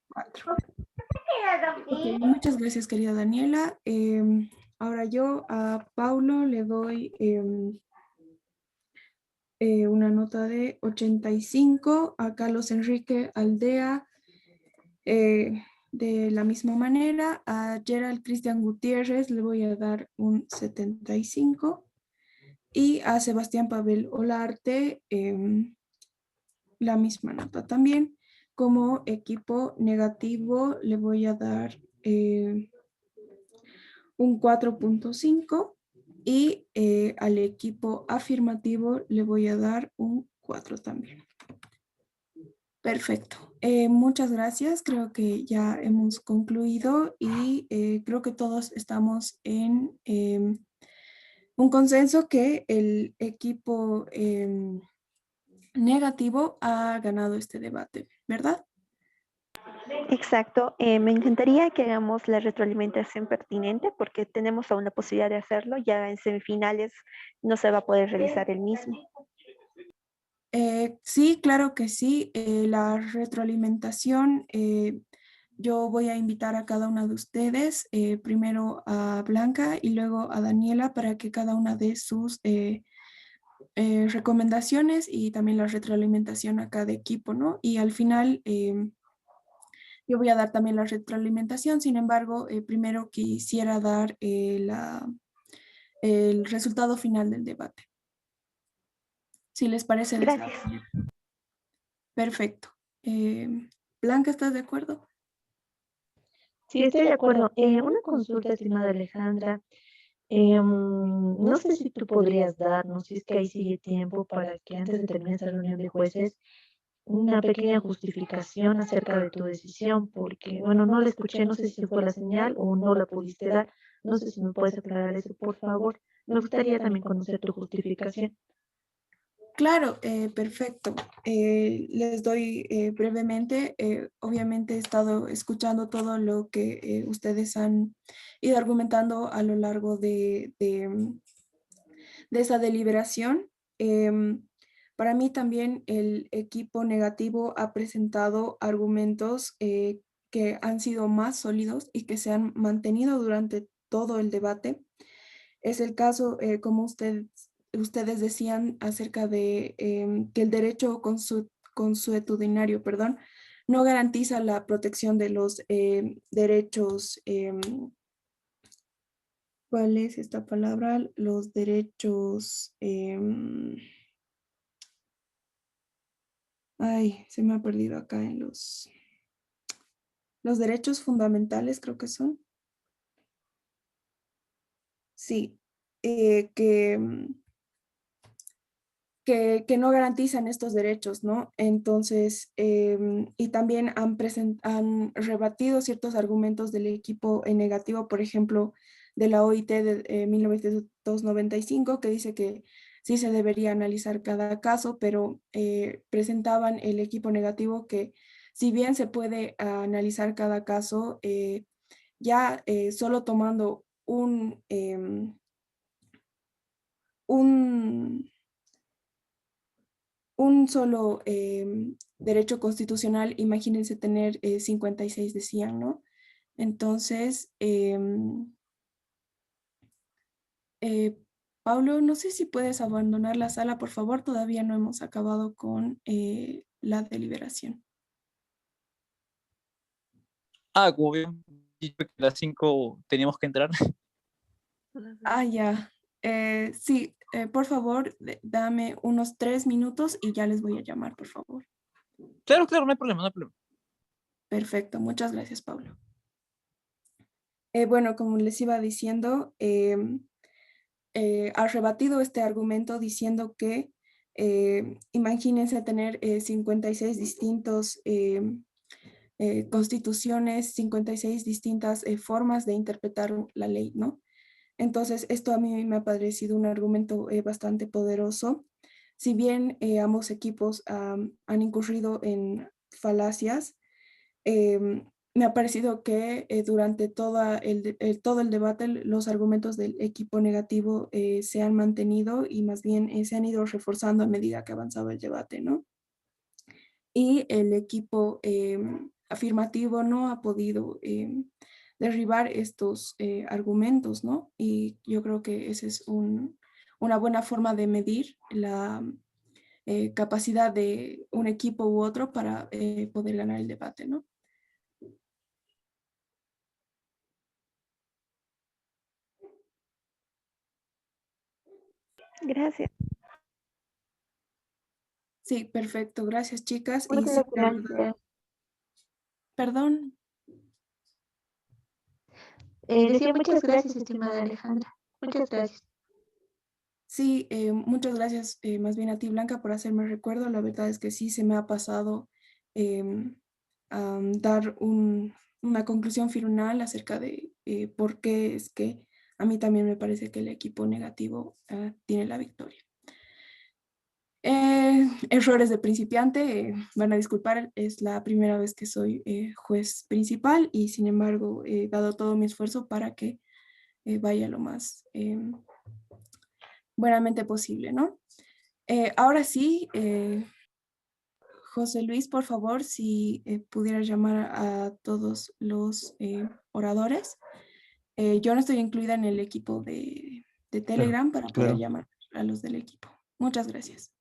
4. Ok, muchas gracias, querida Daniela. Ahora yo a Paulo le doy una nota de 85, a Carlos Enrique Aldea de la misma manera, a Gerald Cristian Gutiérrez le voy a dar un 75 y a Sebastián Pavel Olarte la misma nota también. Como equipo negativo le voy a dar un 4.5 y al equipo afirmativo le voy a dar un 4 también. Perfecto. Muchas gracias. Creo que ya hemos concluido y creo que todos estamos en un consenso que el equipo negativo ha ganado este debate, ¿verdad? Exacto. Me encantaría que hagamos la retroalimentación pertinente porque tenemos aún la posibilidad de hacerlo. Ya en semifinales no se va a poder realizar el mismo. Sí, claro que sí. La retroalimentación, yo voy a invitar a cada una de ustedes, primero a Blanca y luego a Daniela para que cada una de sus recomendaciones y también la retroalimentación a cada equipo, ¿no? Y al final yo voy a dar también la retroalimentación, sin embargo, primero quisiera dar el resultado final del debate. Si les parece de esta Gracias. manera. Perfecto. Blanca, ¿estás de acuerdo? Sí, estoy de acuerdo. Una consulta, estimada Alejandra. No sé si tú podrías darnos, si es que ahí sigue tiempo, para que antes de terminar esta reunión de jueces, una pequeña justificación acerca de tu decisión, porque, bueno, no la escuché, no sé si fue la señal o no la pudiste dar. No sé si me puedes aclarar eso, por favor. Me gustaría también conocer tu justificación. Claro, perfecto. Les doy brevemente. Obviamente he estado escuchando todo lo que ustedes han ido argumentando a lo largo de esa deliberación. Para mí también el equipo negativo ha presentado argumentos que han sido más sólidos y que se han mantenido durante todo el debate. Es el caso, como ustedes decían, acerca de que el derecho consuetudinario, perdón, no garantiza la protección de los derechos, ¿cuál es esta palabra? Los derechos, ay, se me ha perdido acá en los derechos fundamentales, creo que son. Sí, que no garantizan estos derechos, ¿no? Entonces, y también han rebatido ciertos argumentos del equipo en negativo, por ejemplo, de la OIT de 1995, que dice que sí se debería analizar cada caso, pero presentaban el equipo negativo que si bien se puede analizar cada caso, ya solo tomando un solo derecho constitucional, imagínense tener 56 decían, ¿no? Entonces, Pablo, no sé si puedes abandonar la sala, por favor, todavía no hemos acabado con la deliberación. Ah, como bien dicho que a las 5 teníamos que entrar. Ah, ya. Sí, por favor, dame unos 3 minutos y ya les voy a llamar, por favor. Claro, claro, no hay problema, no hay problema. Perfecto, muchas gracias, Pablo. Bueno, como les iba diciendo, ha rebatido este argumento diciendo que imagínense tener 56 distintos constituciones, 56 distintas formas de interpretar la ley, ¿no? Entonces, esto a mí me ha parecido un argumento bastante poderoso. Si bien ambos equipos han incurrido en falacias, me ha parecido que durante todo el debate los argumentos del equipo negativo se han mantenido y más bien se han ido reforzando a medida que avanzaba el debate, ¿no? Y el equipo afirmativo no ha podido derribar estos argumentos, ¿no? Y yo creo que esa es una buena forma de medir la capacidad de un equipo u otro para poder ganar el debate, ¿no? Gracias. Sí, perfecto. Gracias, chicas. Y sí, Muchas gracias. perdón. Decía muchas gracias, estimada Alejandra. Muchas gracias. Sí, muchas gracias más bien a ti, Blanca, por hacerme recuerdo. La verdad es que sí, se me ha pasado dar una conclusión final acerca de por qué es que a mí también me parece que el equipo negativo tiene la victoria. Errores de principiante, van a disculpar, es la primera vez que soy juez principal y sin embargo he dado todo mi esfuerzo para que vaya lo más buenamente posible, ¿no? Ahora sí, José Luis, por favor, si pudiera llamar a todos los oradores. Yo no estoy incluida en el equipo de Telegram para poder claro. llamar a los del equipo. Muchas gracias.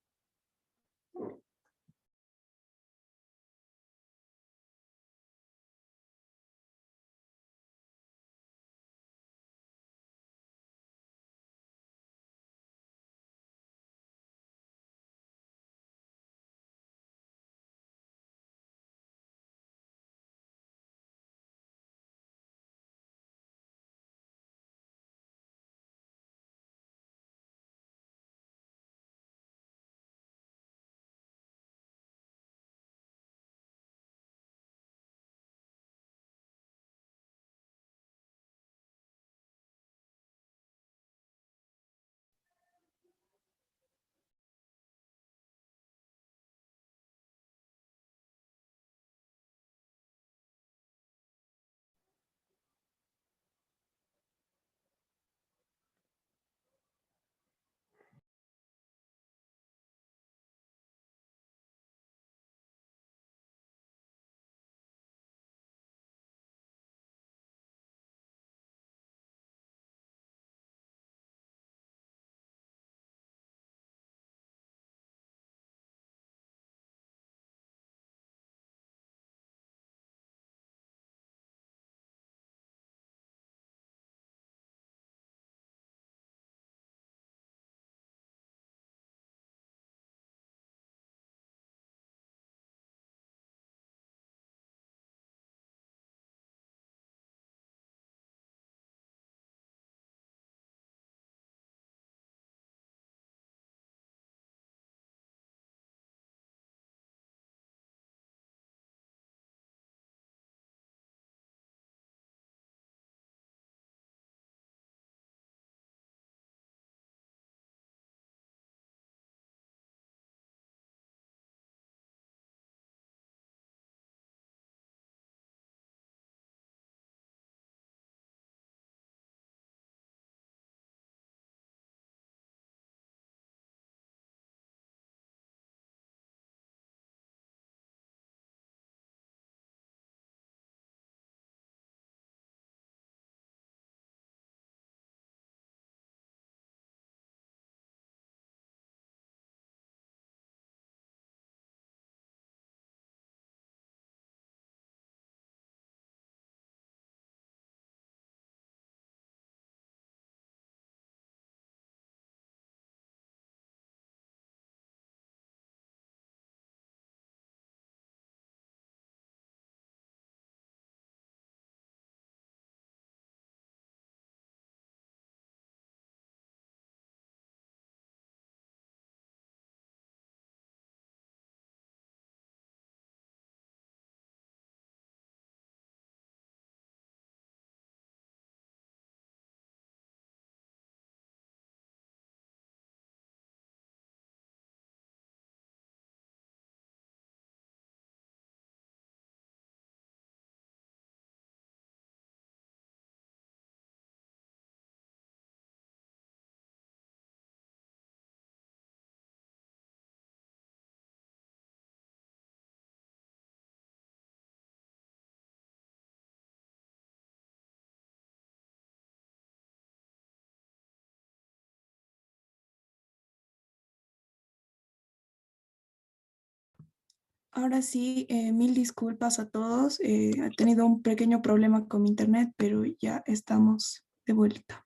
Ahora sí, mil disculpas a todos. He tenido un pequeño problema con mi internet, pero ya estamos de vuelta.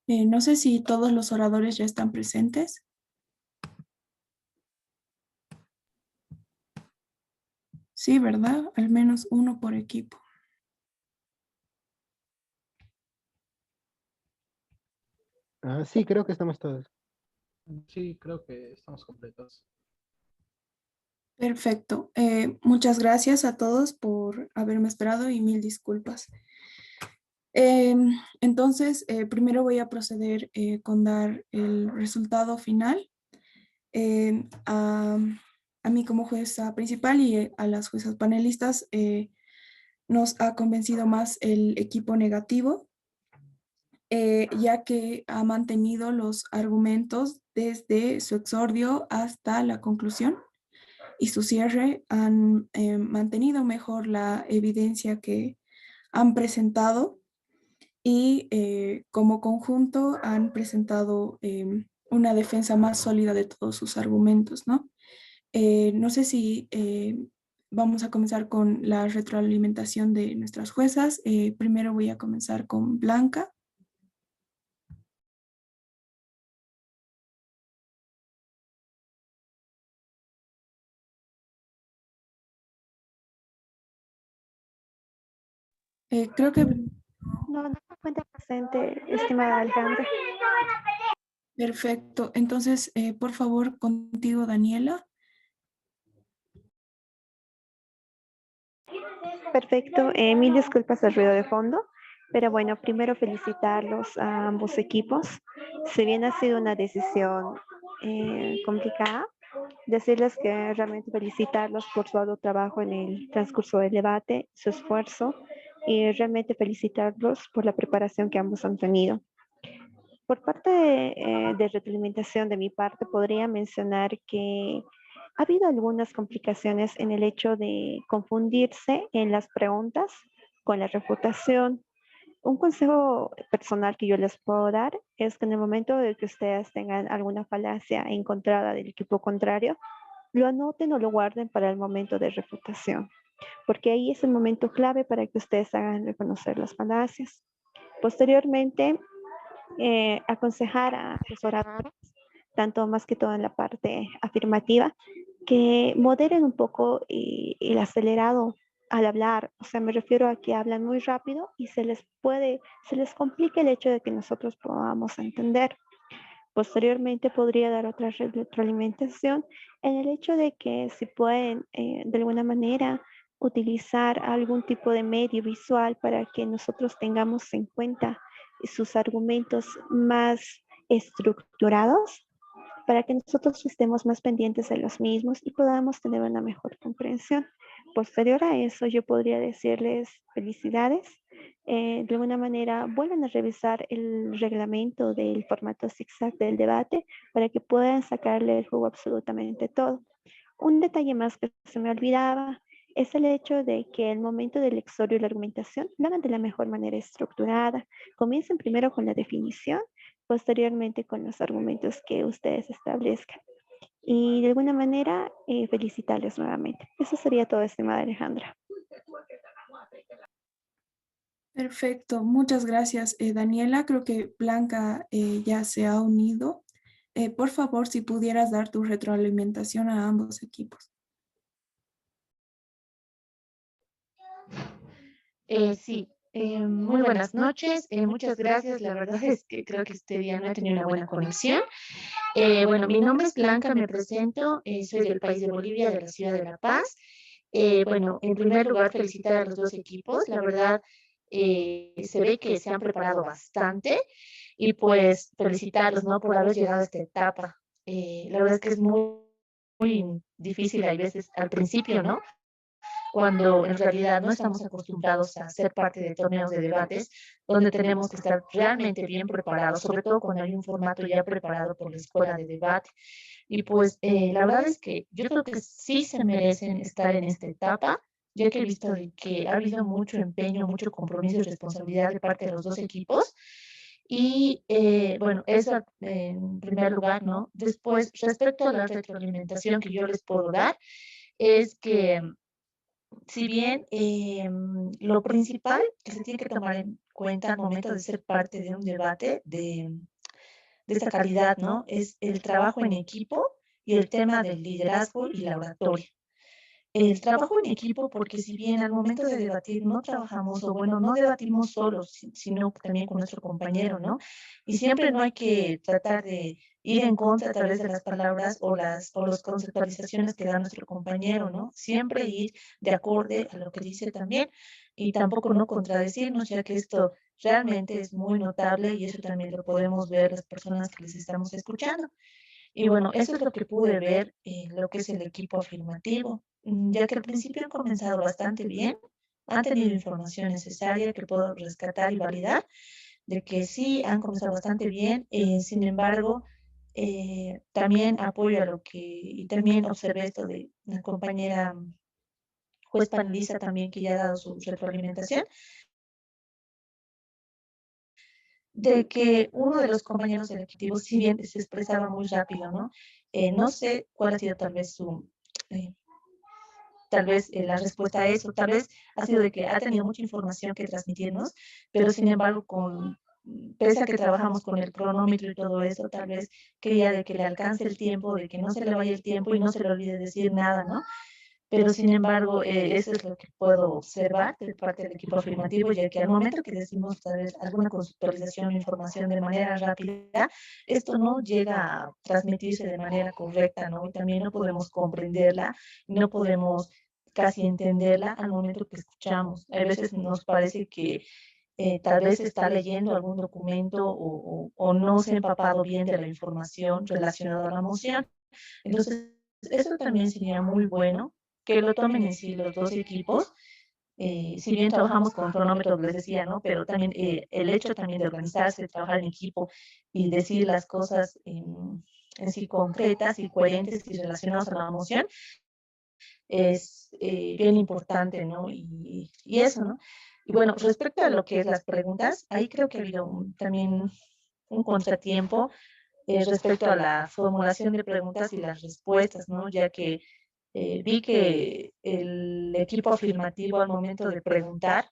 No sé si todos los oradores ya están presentes. Sí, ¿verdad? Al menos uno por equipo. Sí, creo que estamos todos. Sí, creo que estamos completos. Perfecto. Muchas gracias a todos por haberme esperado y mil disculpas. Entonces, primero voy a proceder con dar el resultado final a mí como jueza principal y a las juezas panelistas. Nos ha convencido más el equipo negativo, ya que ha mantenido los argumentos desde su exordio hasta la conclusión y su cierre. Han mantenido mejor la evidencia que han presentado y como conjunto han presentado una defensa más sólida de todos sus argumentos, ¿no? No sé si vamos a comenzar con la retroalimentación de nuestras juezas. Primero voy a comenzar con Blanca. Creo que... No, no se encuentra presente, estimada Alejandra. Perfecto. Entonces, por favor, contigo, Daniela. Perfecto, mil disculpas al ruido de fondo, pero bueno, primero felicitarlos a ambos equipos. Si bien ha sido una decisión complicada, decirles que realmente felicitarlos por su arduo trabajo en el transcurso del debate, su esfuerzo, y realmente felicitarlos por la preparación que ambos han tenido. Por parte de retroalimentación de mi parte, podría mencionar que ha habido algunas complicaciones en el hecho de confundirse en las preguntas con la refutación. Un consejo personal que yo les puedo dar es que en el momento de que ustedes tengan alguna falacia encontrada del equipo contrario, lo anoten o lo guarden para el momento de refutación, porque ahí es el momento clave para que ustedes hagan reconocer las falacias. Posteriormente, aconsejar a sus oradores, tanto más que todo en la parte afirmativa, que moderen un poco el acelerado al hablar. O sea, me refiero a que hablan muy rápido y se les complica el hecho de que nosotros podamos entender. Posteriormente podría dar otra retroalimentación en el hecho de que si pueden de alguna manera utilizar algún tipo de medio visual para que nosotros tengamos en cuenta sus argumentos más estructurados, para que nosotros estemos más pendientes de los mismos y podamos tener una mejor comprensión. Posterior a eso, yo podría decirles felicidades. De alguna manera, vuelvan a revisar el reglamento del formato zigzag del debate para que puedan sacarle el jugo absolutamente todo. Un detalle más que se me olvidaba es el hecho de que el momento del exordio y la argumentación lo hagan de la mejor manera estructurada. Comiencen primero con la definición, posteriormente con los argumentos que ustedes establezcan. Y de alguna manera, felicitarles nuevamente. Eso sería todo, estimada Alejandra. Perfecto. Muchas gracias, Daniela. Creo que Blanca ya se ha unido. Por favor, si pudieras dar tu retroalimentación a ambos equipos. Sí, muy buenas noches, muchas gracias. La verdad es que creo que este día no he tenido una buena conexión. Bueno, mi nombre es Blanca, me presento, soy del país de Bolivia, de la ciudad de La Paz. Bueno, en primer lugar, felicitar a los dos equipos. La verdad, se ve que se han preparado bastante y pues felicitarlos, ¿no? Por haber llegado a esta etapa. La verdad es que es muy difícil a veces al principio, ¿no? Cuando en realidad no estamos acostumbrados a ser parte de torneos de debates donde tenemos que estar realmente bien preparados, sobre todo cuando hay un formato ya preparado por la escuela de debate. Y pues la verdad es que yo creo que sí se merecen estar en esta etapa, ya que he visto de que ha habido mucho empeño, mucho compromiso y responsabilidad de parte de los dos equipos. Y bueno, eso en primer lugar, ¿no? Después, respecto a la retroalimentación que yo les puedo dar, es que si bien lo principal que se tiene que tomar en cuenta al momento de ser parte de un debate de esta calidad, ¿no? Es el trabajo en equipo y el tema del liderazgo y la oratoria. El trabajo en equipo, porque si bien al momento de debatir no trabajamos, o bueno, no debatimos solos, sino también con nuestro compañero, ¿no? Y siempre no hay que tratar de ir en contra a través de las palabras o las conceptualizaciones que da nuestro compañero, ¿no? Siempre ir de acorde a lo que dice también y tampoco no contradecirnos, ya que esto realmente es muy notable y eso también lo podemos ver las personas que les estamos escuchando. Y bueno, eso es lo que pude ver en lo que es el equipo afirmativo, ya que al principio han comenzado bastante bien, han tenido información necesaria que puedo rescatar y validar, de que sí han comenzado bastante bien, sin embargo, también apoyo a lo que, y también observé esto de una compañera juez panelista también que ya ha dado su retroalimentación, de que uno de los compañeros del equipo, si bien se expresaba muy rápido, ¿no? No sé cuál ha sido tal vez eh, la respuesta a eso, tal vez ha sido de que ha tenido mucha información que transmitirnos, pero sin embargo, pese a que trabajamos con el cronómetro y todo eso, tal vez quería de que le alcance el tiempo, de que no se le vaya el tiempo y no se le olvide decir nada, ¿no? Pero sin embargo, eso es lo que puedo observar de parte del equipo afirmativo, ya que al momento que decimos tal vez alguna conceptualización o información de manera rápida, esto no llega a transmitirse de manera correcta, ¿no? Y también no podemos comprenderla, no podemos casi entenderla al momento que escuchamos. A veces nos parece que tal vez está leyendo algún documento o no se ha empapado bien de la información relacionada a la moción. Entonces, eso también sería muy bueno que lo tomen en sí los dos equipos. Si bien trabajamos con cronómetros, les decía, ¿no? Pero también el hecho también de organizarse, de trabajar en equipo y decir las cosas en sí concretas y coherentes y relacionadas a la emoción es bien importante, ¿no? Y eso, ¿no? Y bueno, respecto a lo que es las preguntas, ahí creo que ha habido también un contratiempo respecto a la formulación de preguntas y las respuestas, ¿no? Ya que vi que el equipo afirmativo al momento de preguntar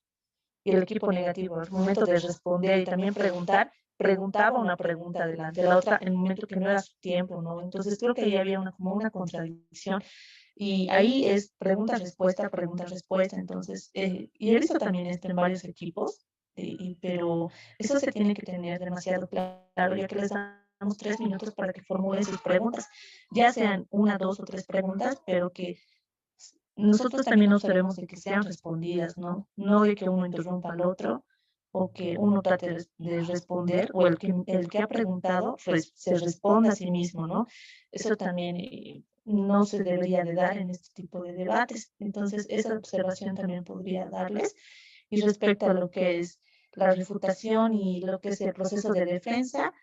y el equipo negativo al momento de responder y también preguntar, preguntaba una pregunta delante de la otra en el momento que no era su tiempo, ¿no? Entonces creo que ahí había como una contradicción y ahí es pregunta-respuesta, pregunta-respuesta. Entonces, y he visto también esto en varios equipos, pero eso se tiene que tener demasiado claro, ya que les damos 3 minutos para que formulen sus preguntas, ya sean una, dos o tres preguntas, pero que nosotros también observemos de que sean respondidas, ¿no? No de que uno interrumpa al otro o que uno trate de responder o el que ha preguntado se responda a sí mismo, ¿no? Eso también no se debería de dar en este tipo de debates. Entonces, esa observación también podría darles. Y respecto a lo que es la refutación y lo que es el proceso de defensa,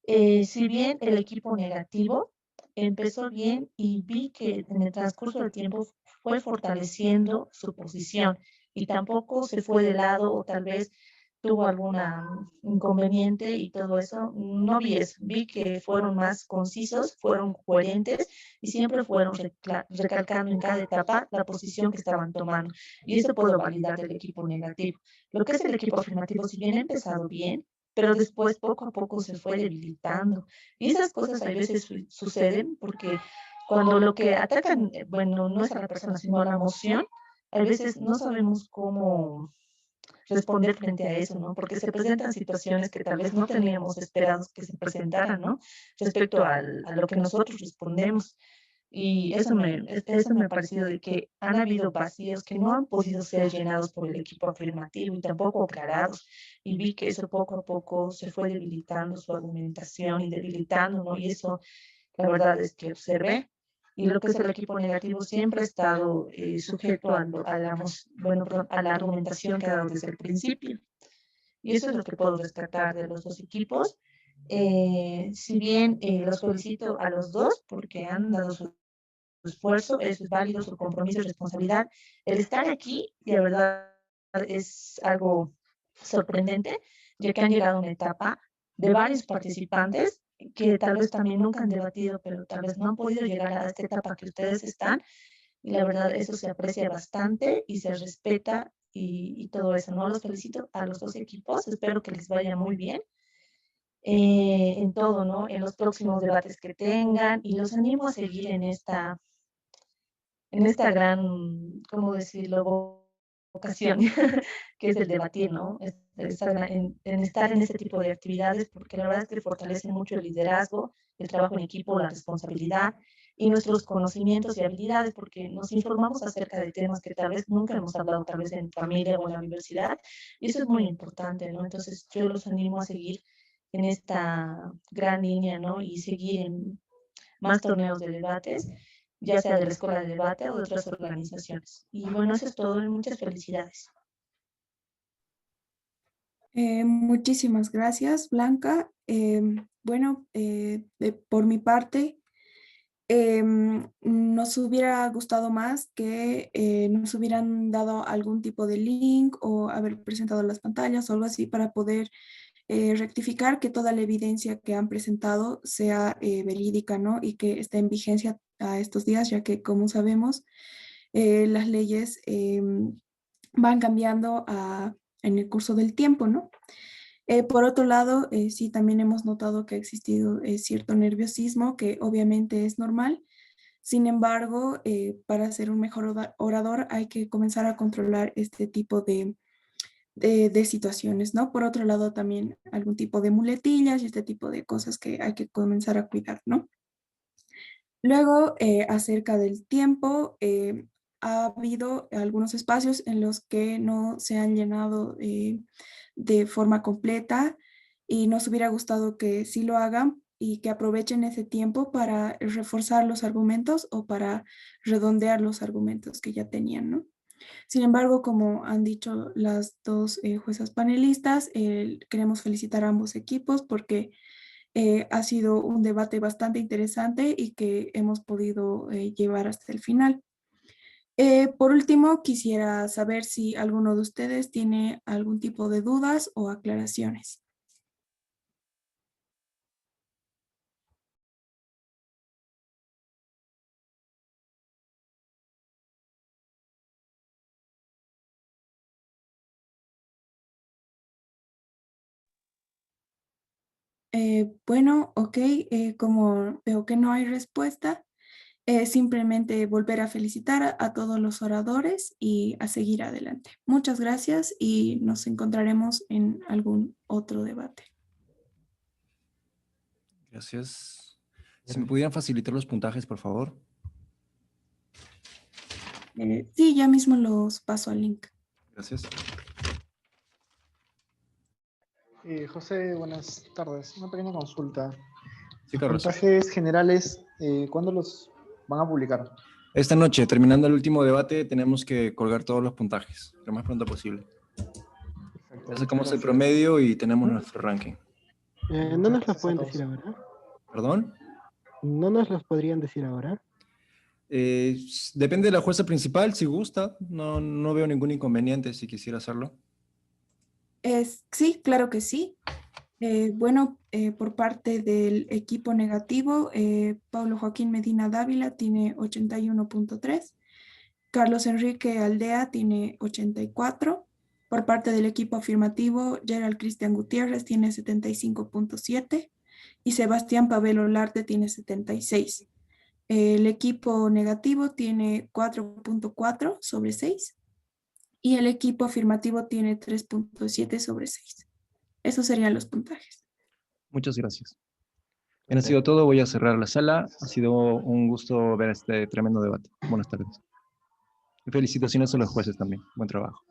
si bien el equipo negativo empezó bien y vi que en el transcurso del tiempo fue fortaleciendo su posición y tampoco se fue de lado o tal vez tuvo alguna inconveniente y todo eso, no vi eso, vi que fueron más concisos, fueron coherentes y siempre fueron recalcando en cada etapa la posición que estaban tomando y eso puedo validar del equipo negativo. Lo que es el equipo afirmativo, si bien ha empezado bien, pero después poco a poco se fue debilitando. Y esas cosas a veces suceden porque cuando lo que atacan, bueno, no es a la persona, sino a la emoción, a veces no sabemos cómo responder frente a eso, ¿no? Porque se presentan situaciones que tal vez no teníamos esperados que se presentaran, ¿no? Respecto a lo que nosotros respondemos. Y eso me ha parecido de que han habido vacíos que no han podido ser llenados por el equipo afirmativo y tampoco aclarados. Y vi que eso poco a poco se fue debilitando su argumentación y debilitando, ¿no? Y eso, la verdad es que observé. Y lo que es el equipo negativo siempre ha estado sujeto a la argumentación que ha dado desde el principio. Y eso es lo que puedo rescatar de los dos equipos. Si bien los felicito a los dos porque han dado su esfuerzo, eso es válido, su compromiso y responsabilidad. El estar aquí, de verdad, es algo sorprendente, ya que han llegado a una etapa de varios participantes que tal vez también nunca han debatido, pero tal vez no han podido llegar a esta etapa que ustedes están. Y la verdad, eso se aprecia bastante y se respeta y todo eso, ¿no? Los felicito a los dos equipos, espero que les vaya muy bien en todo, ¿no? En los próximos debates que tengan y los animo a seguir en esta gran, ¿cómo decirlo?, vocación, que es el debatir, ¿no? En estar en este tipo de actividades, porque la verdad es que fortalecen mucho el liderazgo, el trabajo en equipo, la responsabilidad y nuestros conocimientos y habilidades, porque nos informamos acerca de temas que tal vez nunca hemos hablado, tal vez en familia o en la universidad, y eso es muy importante, ¿no? Entonces yo los animo a seguir en esta gran línea, ¿no? Y seguir en más torneos de debates, ya sea de la Escuela de Debate o de otras organizaciones. Y bueno, eso es todo y muchas felicidades. Muchísimas gracias, Blanca. Bueno, por mi parte, nos hubiera gustado más que nos hubieran dado algún tipo de link o haber presentado las pantallas o algo así para poder rectificar que toda la evidencia que han presentado sea verídica, ¿no? Y que esté en vigencia a estos días, ya que, como sabemos, las leyes van cambiando en el curso del tiempo, ¿no? Por otro lado, sí, también hemos notado que ha existido cierto nerviosismo, que obviamente es normal. Sin embargo, para ser un mejor orador hay que comenzar a controlar este tipo de situaciones, ¿no? Por otro lado, también algún tipo de muletillas y este tipo de cosas que hay que comenzar a cuidar, ¿no? Luego, acerca del tiempo, ha habido algunos espacios en los que no se han llenado de forma completa y nos hubiera gustado que sí lo hagan y que aprovechen ese tiempo para reforzar los argumentos o para redondear los argumentos que ya tenían, ¿no? Sin embargo, como han dicho las dos juezas panelistas, queremos felicitar a ambos equipos porque ha sido un debate bastante interesante y que hemos podido llevar hasta el final. Por último, quisiera saber si alguno de ustedes tiene algún tipo de dudas o aclaraciones. Bueno, ok, como veo que no hay respuesta, simplemente volver a felicitar a todos los oradores y a seguir adelante. Muchas gracias y nos encontraremos en algún otro debate. Gracias. Si me pudieran facilitar los puntajes, por favor. Sí, ya mismo los paso al link. Gracias. José, buenas tardes. Una pequeña consulta. Sí, Los Carlos. puntajes generales, ¿cuándo los van a publicar? Esta noche, terminando el último debate, tenemos que colgar todos los puntajes, lo más pronto posible. Perfecto, Ya sacamos el gracias. promedio y tenemos nuestro ranking. ¿No Muchas nos los gracias a pueden todos. decir ahora? ¿Perdón? ¿No nos los podrían decir ahora? Depende de la jueza principal, si gusta. No veo ningún inconveniente si quisiera hacerlo. Sí, claro que sí. Bueno, por parte del equipo negativo, Pablo Joaquín Medina Dávila tiene 81.3, Carlos Enrique Aldea tiene 84, por parte del equipo afirmativo, Gerald Cristian Gutiérrez tiene 75.7 y Sebastián Pavel Olarte tiene 76. El equipo negativo tiene 4.4 sobre 6 y el equipo afirmativo tiene 3.7 sobre 6. Esos serían los puntajes. Muchas gracias. Bien, ha sido todo. Voy a cerrar la sala. Ha sido un gusto ver este tremendo debate. Buenas tardes. Y felicitaciones a los jueces también. Buen trabajo.